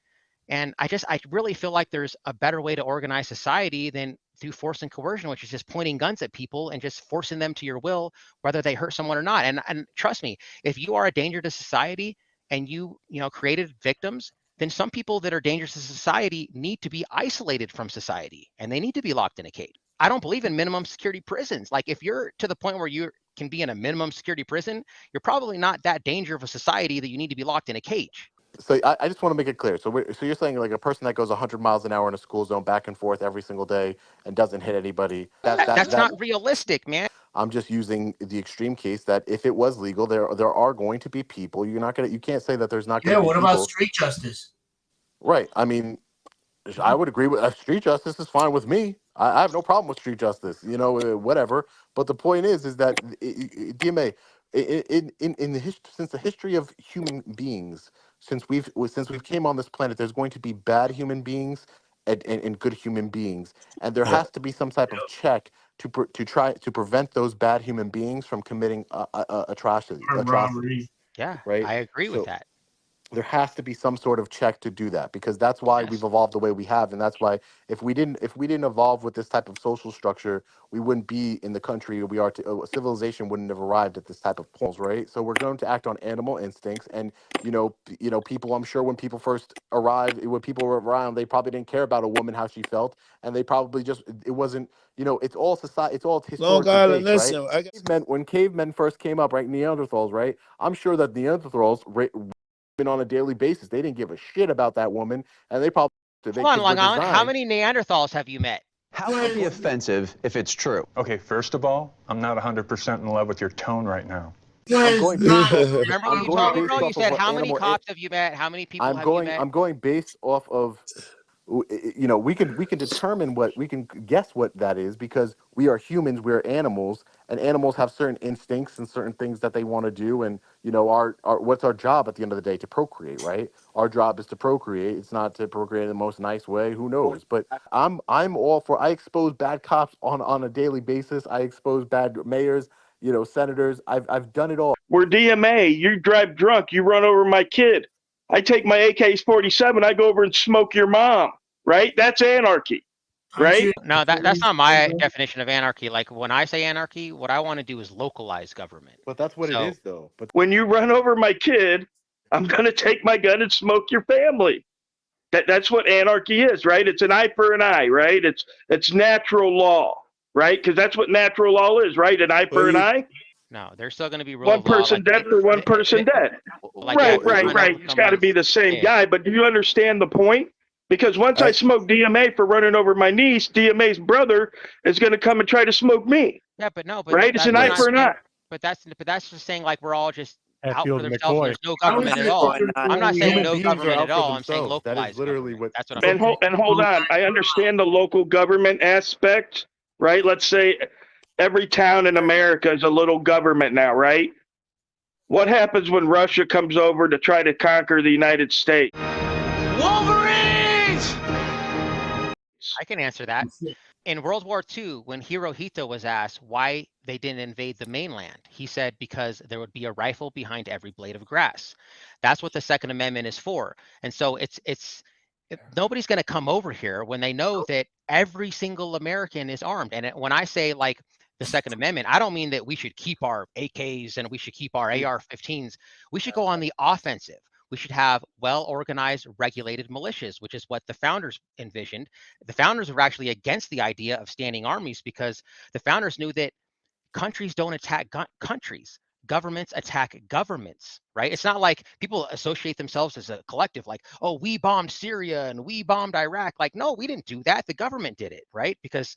And I really feel like there's a better way to organize society than through force and coercion, which is just pointing guns at people and just forcing them to your will, whether they hurt someone or not. And trust me, if you are a danger to society and you know, created victims, then some people that are dangerous to society need to be isolated from society and they need to be locked in a cage. I don't believe in minimum security prisons. Like if you're to the point where you can be in a minimum security prison, you're probably not that danger of a society that you need to be locked in a cage. So I just want to make it clear. So so you're saying like a person that goes 100 miles an hour in a school zone back and forth every single day and doesn't hit anybody. That's not realistic, man. I'm just using the extreme case that if it was legal, there are going to be people. You can't say that there's not going to be what people. about street justice? Right. I mean, I would agree with street justice is fine with me. I have no problem with street justice, you know, whatever. But the point is that DMA, in the since the history of human beings, since we've came on this planet, there's going to be bad human beings and good human beings, and there has to be some type of check to try to prevent those bad human beings from committing atrocities. Robbery. Yeah, right. I agree with that. There has to be some sort of check to do that, because that's why we've evolved the way we have, and that's why if we didn't evolve with this type of social structure, we wouldn't be in the country we are. Civilization wouldn't have arrived at this type of points, right? So we're going to act on animal instincts, and people. I'm sure when people first arrived, when people were around, they probably didn't care about a woman how she felt, and they probably just it wasn't. It's all society. It's all historically Long Island, based, listen, right? When cavemen first came up, right? Neanderthals, right? I'm sure that Neanderthals been on a daily basis. They didn't give a shit about that woman, and they probably. Hold on, Long Island. How many Neanderthals have you met? How can it be offensive if it's true? Okay, first of all, I'm not 100% in love with your tone right now. Remember what you told me, bro? You said how many cops have you met? How many people have you met? I'm going based off of, we can determine we can guess what that is, because we are humans, we're animals, and animals have certain instincts and certain things that they want to do, and our what's our job at the end of the day? To procreate, right? Our job is to procreate. It's not to procreate in the most nice way. Who knows? But I'm all for. I expose bad cops on a daily basis. I expose bad mayors, senators. I've done it all. We're DMA. You drive drunk. You run over my kid. I take my AK-47. I go over and smoke your mom. Right? That's anarchy. Right? No, that's not my definition of anarchy. Like when I say anarchy, what I want to do is localize government. But that's what it is, though. But when you run over my kid, I'm going to take my gun and smoke your family. That's what anarchy is, right? It's an eye for an eye, right? It's natural law, right? Because that's what natural law is, right? An eye for an eye. No, there's still going to be rule one of law, person dead for one person dead. Right. It's got to be the same guy. But do you understand the point? Because once I smoke DMA for running over my niece, DMA's brother is going to come and try to smoke me. Yeah, but no, right? It's an eye for an eye. But that's just saying like we're all just out Field for themselves. McCoy. There's no government at all. I'm not saying no government at all. I'm saying localized. That is literally what. That's what I'm saying. And hold on, I understand the local government aspect, right? Let's say every town in America is a little government now, right? What happens when Russia comes over to try to conquer the United States? Wolverines! I can answer that. In World War II, when Hirohito was asked why they didn't invade the mainland, he said because there would be a rifle behind every blade of grass. That's what the Second Amendment is for. And so nobody's going to come over here when they know that every single American is armed. And when I say like the Second Amendment, I don't mean that we should keep our AKs and we should keep our AR-15s. We should go on the offensive. We should have well-organized, regulated militias, which is what the founders envisioned. The founders were actually against the idea of standing armies because the founders knew that countries don't attack countries. Governments attack governments, right? It's not like people associate themselves as a collective, like, oh, we bombed Syria and we bombed Iraq. Like, no, we didn't do that. The government did it, right? Because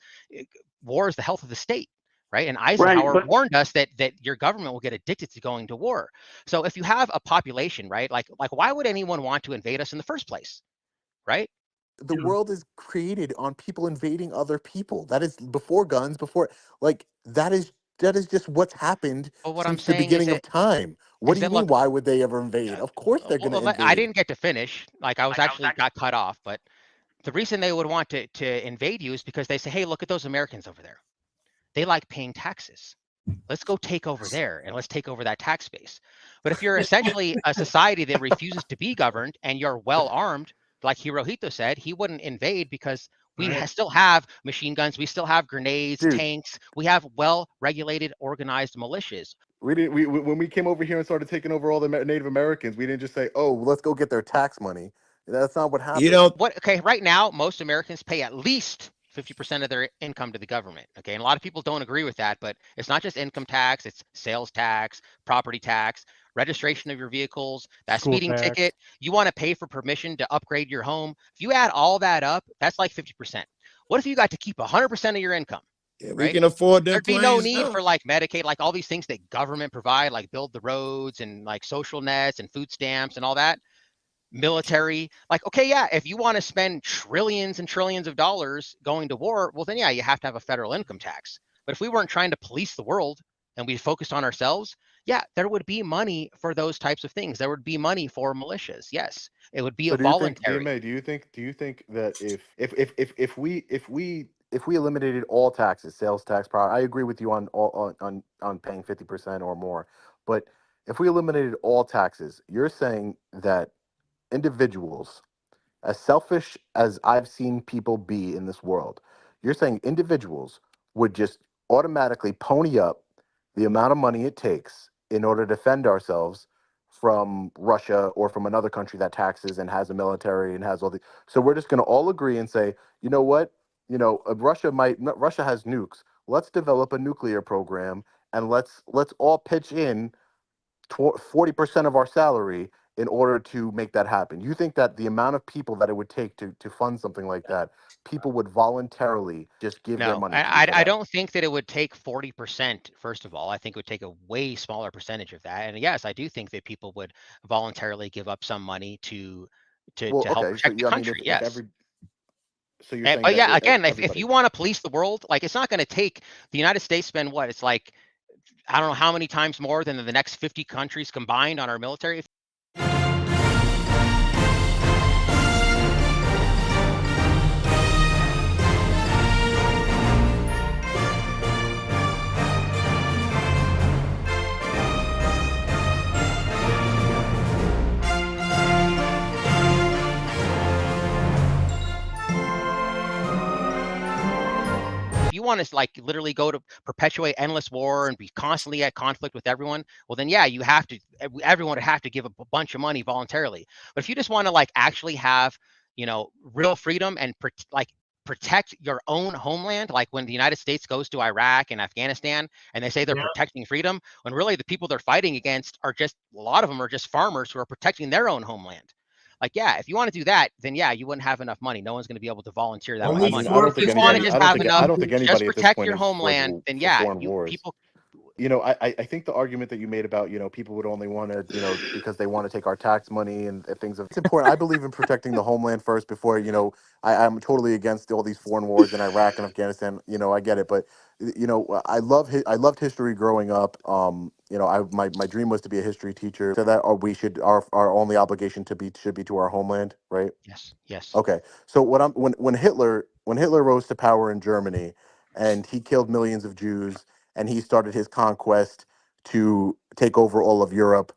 war is the health of the state. Right. And Eisenhower warned us that your government will get addicted to going to war. So if you have a population, right, like why would anyone want to invade us in the first place? Right. The world is created on people invading other people. That is before guns, before that is just what's happened since the beginning of time. What do you mean? Why would they ever invade? Of course they're going to invade. I didn't get to finish. Like I was actually got cut off. But the reason they would want to invade you is because they say, hey, look at those Americans over there. They like paying taxes. Let's go take over there and let's take over that tax base. But if you're essentially a society that refuses to be governed and you're well armed, like Hirohito said, he wouldn't invade because we still have machine guns. We still have grenades, tanks. We have well-regulated, organized militias. When we came over here and started taking over all the Native Americans, we didn't just say, oh, let's go get their tax money. That's not what happened. Okay, right now, most Americans pay at least 50% of their income to the government. Okay. And a lot of people don't agree with that, but it's not just income tax, it's sales tax, property tax, registration of your vehicles, that speeding ticket. You want to pay for permission to upgrade your home. If you add all that up, that's like 50%. What if you got to keep 100% of your income? Yeah, we can afford that. There'd be no need for like Medicaid, like all these things that government provide, like build the roads and like social nets and food stamps and all that. Military, like, okay, yeah, if you want to spend trillions and trillions of dollars going to war, well, then yeah, you have to have a federal income tax. But if we weren't trying to police the world and we focused on ourselves, yeah, there would be money for those types of things. There would be money for militias. Yes, it would be a voluntary. DMA, do you think that if we eliminated all taxes, sales tax, I agree with you on paying 50% or more, but if we eliminated all taxes, you're saying that individuals, as selfish as I've seen people be in this world, you're saying individuals would just automatically pony up the amount of money it takes in order to defend ourselves from Russia or from another country that taxes and has a military and has all the. So we're just going to all agree and say, you know what, Russia has nukes. Let's develop a nuclear program and let's all pitch in 40% of our salary in order to make that happen. You think that the amount of people that it would take to fund something like that, people would voluntarily just give their money? I don't think that it would take 40%, first of all. I think it would take a way smaller percentage of that. And yes, I do think that people would voluntarily give up some money to help protect the country. Yes. So you're saying but yeah, again, if you want to police the world, like it's not going to take the United States spend what? It's like, I don't know how many times more than the next 50 countries combined on our military. You want to like literally go to perpetuate endless war and be constantly at conflict with everyone, well then yeah, everyone would have to give a bunch of money voluntarily. But if you just want to like actually have real freedom and protect your own homeland, like when the United States goes to Iraq and Afghanistan and they say they're protecting freedom, when really the people they're fighting against are just, a lot of them are just farmers who are protecting their own homeland. Like, yeah, if you want to do that, then yeah, you wouldn't have enough money. No one's going to be able to volunteer that much money. If you want to just have enough, just protect your homeland, then yeah, people. I think the argument that you made about, people would only want to, because they want to take our tax money and things. It's important. I believe in protecting the homeland first before, I'm totally against all these foreign wars in Iraq and Afghanistan. I get it. But, I loved history growing up. My dream was to be a history teacher. So that our only obligation should be to our homeland, right? Yes. Okay. So when Hitler Hitler rose to power in Germany and he killed millions of Jews and he started his conquest to take over all of Europe.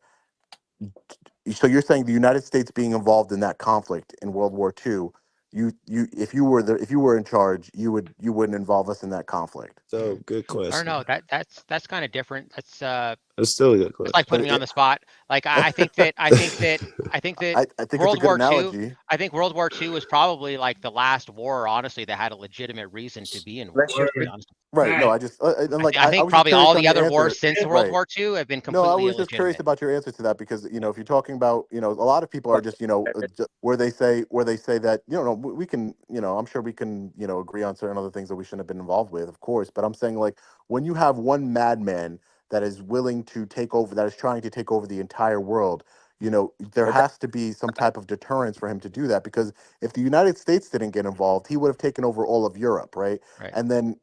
So you're saying the United States being involved in that conflict in World War II, if you were in charge, you wouldn't involve us in that conflict. So good I don't question. know. That's kind of different. That's That's still a good it's question. like putting me on the spot. Like I think that I think it's a World good War II. analogy. I think World War II was probably like the last war, honestly, that had a legitimate reason to be in war. Bless you. To be honest. Right. No, I just I think was just probably all curious on the your other wars answer. since World Right. War II have been No, I completely was just curious illegitimate. about your answer to that because if you're talking about a lot of people are just where they say that no, we can I'm sure we can agree on certain other things that we shouldn't have been involved with, of course, but I'm saying like when you have one madman that is willing to take over, that is trying to take over the entire world, there has to be some type of deterrence for him to do that, because if the United States didn't get involved, he would have taken over all of Europe, right? Right. And then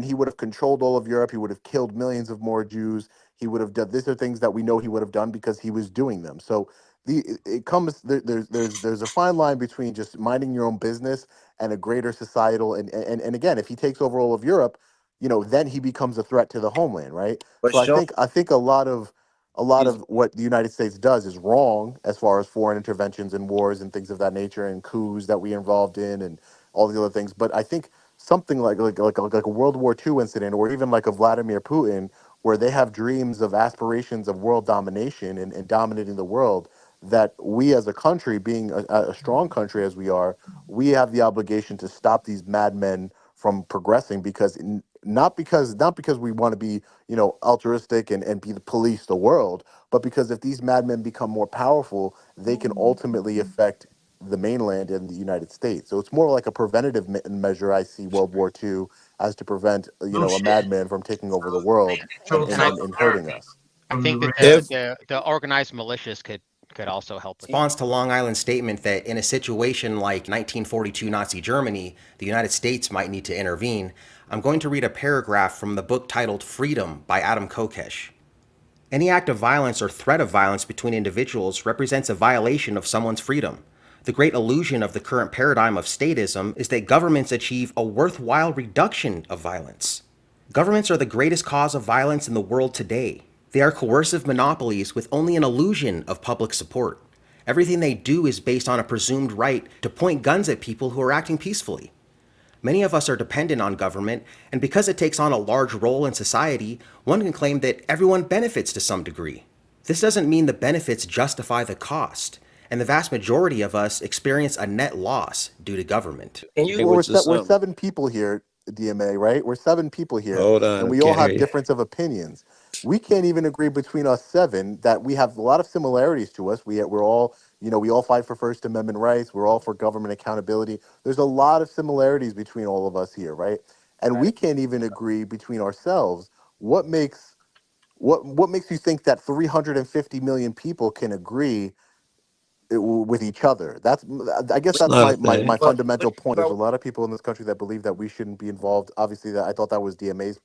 he would have controlled all of Europe. He would have killed millions of more Jews. He would have done. These are things that we know he would have done because he was doing them. So there's a fine line between just minding your own business and a greater societal and again, if he takes over all of Europe, then he becomes a threat to the homeland, right? So I think a lot of what the United States does is wrong as far as foreign interventions and wars and things of that nature and coups that we involved in and all the other things. But I think something like a World War II incident, or even like a Vladimir Putin, where they have dreams of aspirations of world domination and dominating the world, that we as a country, being a strong country as we are, we have the obligation to stop these madmen from progressing, because not because we want to be altruistic and be the police the world, but because if these madmen become more powerful, they can ultimately affect the mainland and the United States. So it's more like a preventative measure. I see World War II as to prevent a madman from taking over the world and hurting us. I think that the organized militias could also help with Response to Long Island's statement that in a situation like 1942 Nazi Germany, the United States might need to intervene, I'm going to read a paragraph from the book titled Freedom by Adam Kokesh. Any act of violence or threat of violence between individuals represents a violation of someone's freedom. The great illusion of the current paradigm of statism is that governments achieve a worthwhile reduction of violence. Governments are the greatest cause of violence in the world today. They are coercive monopolies with only an illusion of public support. Everything they do is based on a presumed right to point guns at people who are acting peacefully. Many of us are dependent on government, and because it takes on a large role in society, one can claim that everyone benefits to some degree. This doesn't mean the benefits justify the cost, and the vast majority of us experience a net loss due to government. We're 7 people here, DMA, right? We're 7 people here, Hold on, and we all have difference of opinions. We can't even agree between us 7 that we have a lot of similarities to us. We're all, we all fight for First Amendment rights. We're all for government accountability. There's a lot of similarities between all of us here, right? And we can't even agree between ourselves. What makes you think that 350 million people can agree with each other? I guess that's my fundamental point. There's a lot of people in this country that believe that we shouldn't be involved. Obviously, I thought that was DMA's.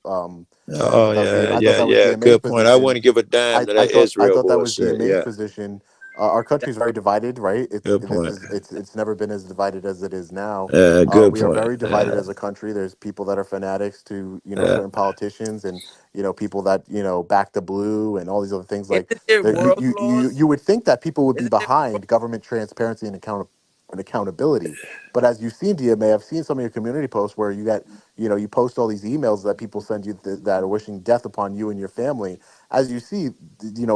Good point. I wouldn't give a damn to that Israel I thought that was bullshit. DMA's position. Our country is very divided, right? Good point. It's never been as divided as it is now. Good we point. are very divided as a country. There's people that are fanatics to certain politicians, and people that back the blue and all these other things. Like you would think that people would be behind government transparency and accountability, but as you've seen, DMA, I've seen some of your community posts where you get you post all these emails that people send you that are wishing death upon you and your family. As you see,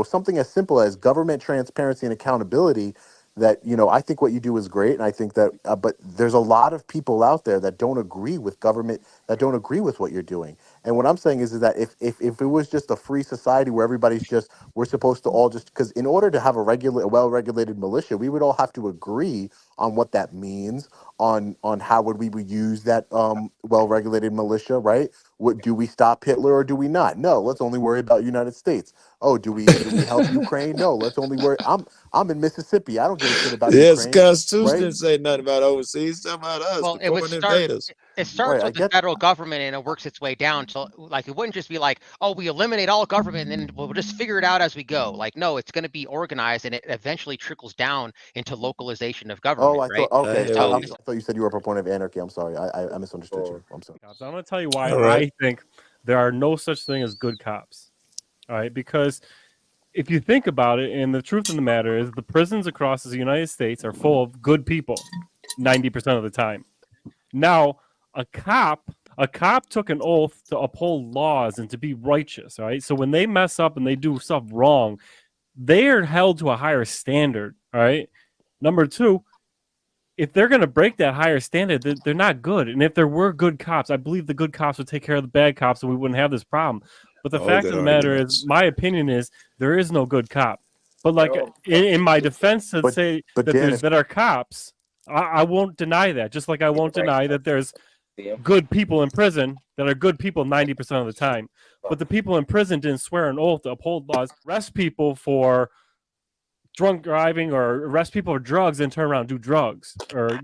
something as simple as government transparency and accountability, that I think what you do is great, and I think that but there's a lot of people out there that don't agree with government, that don't agree with what you're doing. And what I'm saying is that if it was just a free society where we're supposed to all just, because in order to have a well-regulated militia, we would all have to agree on what that means, on how would we use that well-regulated militia, right? Do we stop Hitler or do we not? No, let's only worry about United States. Oh, do we help Ukraine? No, let's only worry. I'm in Mississippi. I don't give a shit about Ukraine. The Constitution right? didn't say nothing about overseas. It's about us, Well, the foreign invaders. it starts with the federal government and it works its way down So like, it wouldn't just be like, oh, we eliminate all government and then we'll just figure it out as we go. Like, no, it's going to be organized and it eventually trickles down into localization of government, Oh, I right? thought okay. So I thought you said you were a proponent of anarchy. I'm sorry. I misunderstood you. I'm sorry. I'm going to tell you why All right. I think there are no such thing as good cops. All right, because if you think about it, and the truth of the matter is, the prisons across the United States are full of good people 90% of the time. Now, a cop took an oath to uphold laws and to be righteous, all right? So when they mess up and they do stuff wrong, they are held to a higher standard, all right? Number two, if they're going to break that higher standard, they're not good. And if there were good cops, I believe the good cops would take care of the bad cops and we wouldn't have this problem. But the fact of the matter is, my opinion is, there is no good cop. But like, in my defense, to say that there are cops, I won't deny that. Just like I won't deny that there's good people in prison that are good people 90% of the time. But the people in prison didn't swear an oath to uphold laws, arrest people for drunk driving, or arrest people for drugs and turn around and do drugs, or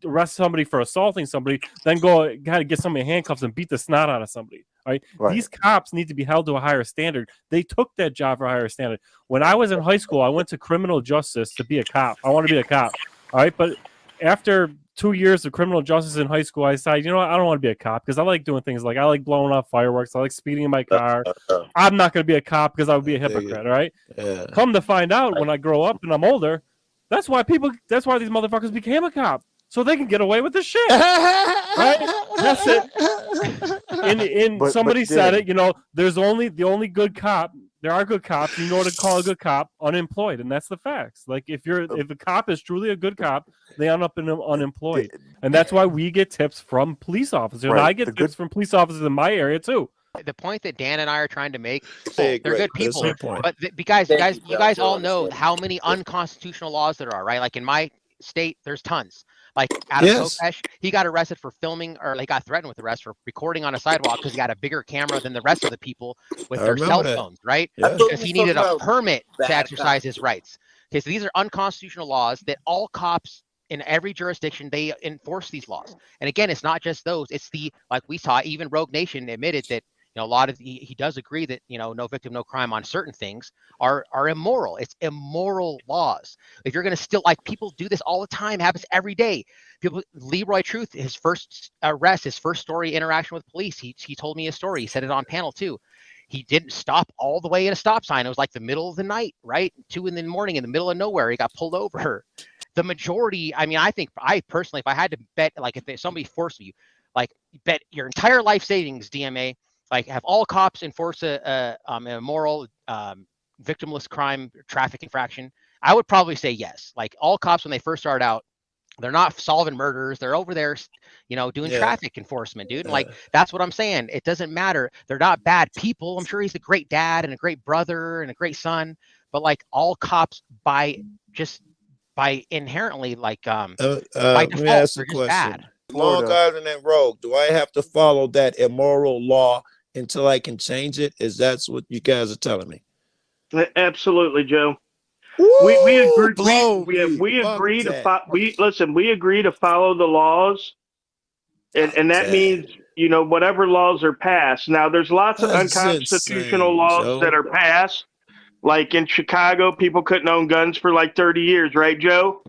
arrest somebody for assaulting somebody, then go gotta get somebody in handcuffs and beat the snot out of somebody. Right? These cops need to be held to a higher standard. They took that job for a higher standard. When I was in high school, I went to criminal justice to be a cop. I want to be a cop. All right, but after 2 years of criminal justice in high school, I decided, I don't want to be a cop because I like doing things like I like blowing off fireworks. I like speeding in my car. I'm not going to be a cop because I would be a hypocrite. All right. Yeah. Come to find out, when I grow up and I'm older, that's why these motherfuckers became a cop, so they can get away with this shit. Right? That's it. Somebody said it. There's the only good cop. There are good cops. You know what to call a good cop? Unemployed, and that's the facts. Like if a cop is truly a good cop, they end up unemployed, and that's why we get tips from police officers. Right. And I get tips from police officers in my area too. The point that Dan and I are trying to make, they're good people, but you guys all know how many unconstitutional laws there are, right? Like in my state, there's tons. Like Adam Kokesh, he got arrested for filming, or he got threatened with arrest for recording on a sidewalk because he got a bigger camera than the rest of the people with their cell phones, right? Yes. Because he needed a permit to exercise his rights. Okay, so these are unconstitutional laws that all cops in every jurisdiction, they enforce these laws. And again, it's not just those. It's like we saw, even Rogue Nation admitted that a lot of he does agree that no victim, no crime on certain things are immoral. It's immoral laws. If you're going to still, like, people do this all the time, it happens every day. Leroy Truth, his first arrest, his first story interaction with police, he told me a story. He said it on panel too. He didn't stop all the way at a stop sign. It was like the middle of the night, right? 2 in the morning in the middle of nowhere. He got pulled over. The majority, I personally, if I had to bet, like if somebody forced me, like bet your entire life savings, DMA, like have all cops enforce a immoral, victimless crime traffic infraction, I would probably say yes. Like all cops, when they first start out, they're not solving murders. They're over there, doing traffic enforcement, dude. And like, that's what I'm saying. It doesn't matter. They're not bad people. I'm sure he's a great dad and a great brother and a great son, but like all cops by inherently, like, by default, me ask they're a just question. bad. Long Island and Rogue, do I have to follow that immoral law until I can change it? That's what you guys are telling me? Absolutely, Joe. Woo! We agree. We agree to follow the laws, and that means whatever laws are passed. Now, there's lots of unconstitutional laws that are passed. Like in Chicago, people couldn't own guns for like 30 years, right, Joe?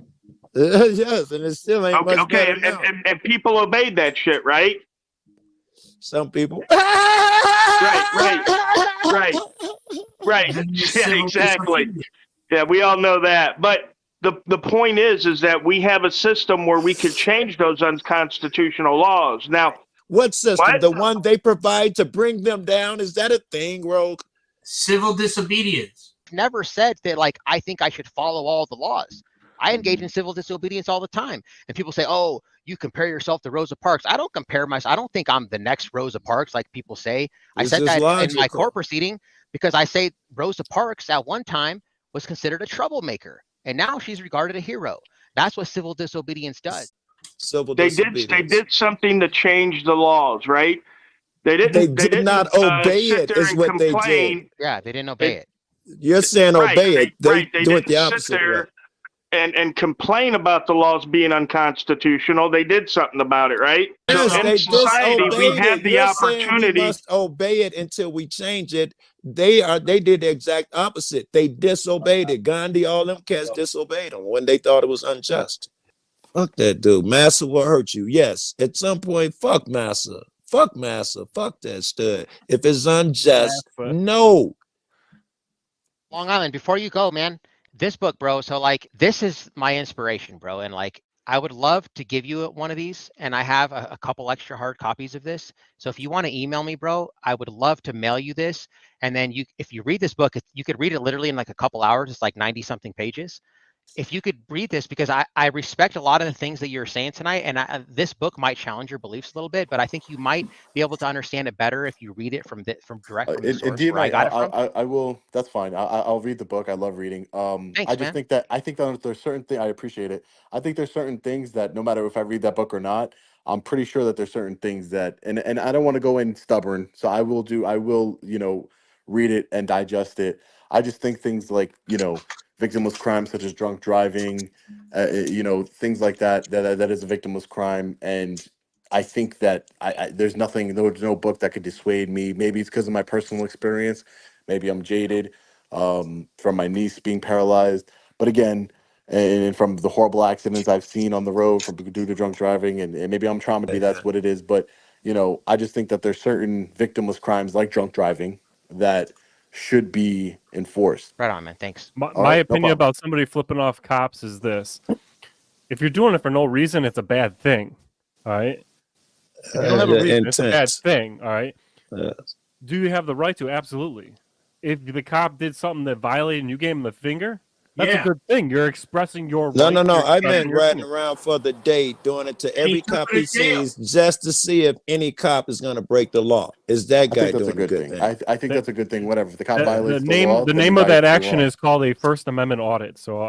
Yes, and it still ain't much better now. And people obeyed that shit, right? Some people. Right. Yeah, exactly. Yeah, we all know that. But the point is that we have a system where we could change those unconstitutional laws. Now, what system? What? The one they provide to bring them down? Is that a thing, Rogue? Civil disobedience. Never said that, like, I think I should follow all the laws. I engage in civil disobedience all the time. And people say, oh, you compare yourself to Rosa Parks. I don't compare myself. I don't think I'm the next Rosa Parks, like people say. I said that in my court proceeding because I say Rosa Parks at one time was considered a troublemaker. And now she's regarded a hero. That's what civil disobedience does. They did something to change the laws, right? They did not obey it, is what they did. Yeah, they didn't obey it. You're saying obey it. They do it the opposite way. and complain about the laws being unconstitutional, they did something about it, right? Yes, So in they society, we disobeyed have it. the You're saying we opportunity. must obey it until we change it. They did the exact opposite. They disobeyed it. Gandhi, all them cats disobeyed them when they thought it was unjust. Fuck that dude. Massa will hurt you. Yes, at some point, fuck Massa. Fuck Massa. Fuck that stud. If it's unjust, no. Long Island, before you go, man, this book, bro. So like, this is my inspiration, bro. And like, I would love to give you one of these, and I have a couple extra hard copies of this. So if you want to email me, bro, I would love to mail you this. And then if you read this book, you could read it literally in like a couple hours. It's like 90 something pages. If you could read this, because I respect a lot of the things that you're saying tonight, and this book might challenge your beliefs a little bit, but I think you might be able to understand it better if you read it from direct from the In source where I DMA, got it from. I will. That's fine. I'll read the book. I love reading. Thanks, I just man. think that there's certain things. I appreciate it. I think there's certain things that no matter if I read that book or not, I'm pretty sure that there's certain things that, and I don't want to go in stubborn, so I will read it and digest it. I just think things like victimless crimes such as drunk driving, things like that is a victimless crime. And I think that there's no book that could dissuade me. Maybe it's because of my personal experience. Maybe I'm jaded from my niece being paralyzed. But again, and from the horrible accidents I've seen on the road due to drunk driving, and maybe I'm trying to be, that's what it is. But I just think that there's certain victimless crimes like drunk driving that should be enforced. Right on, man. Thanks. My opinion about somebody flipping off cops is this: if you're doing it for no reason, it's a bad thing. All right. If you don't have a reason, it's a bad thing. All right. Do you have the right to? Absolutely. If the cop did something that violated and you gave him the finger, that's a good thing. You're expressing your right. No. I meant riding around for the day, doing it to every cop he sees, just to see if any cop is going to break the law. Is that guy doing a good thing? I think that's a good thing. Whatever, if the cop violates the law, the name of that action is called a First Amendment audit. So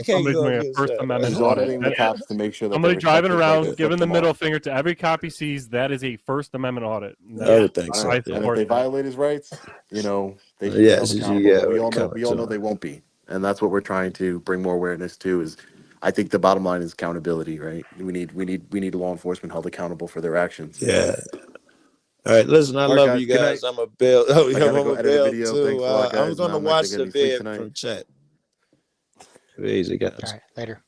somebody's doing a First Amendment He's auditing the cops to make sure that somebody driving around giving the middle finger to every cop he sees. That is a First Amendment audit. I would think so. And if they violate his rights, they should be held accountable. We all know they won't be. And that's what we're trying to bring more awareness to. Is I think the bottom line is accountability, right? We need law enforcement held accountable for their actions. Yeah. All right, listen, I love you guys. I'm a bail. Oh, yeah, I'm a bail too. I'm gonna watch the vid from chat. Easy, guys. All right, later.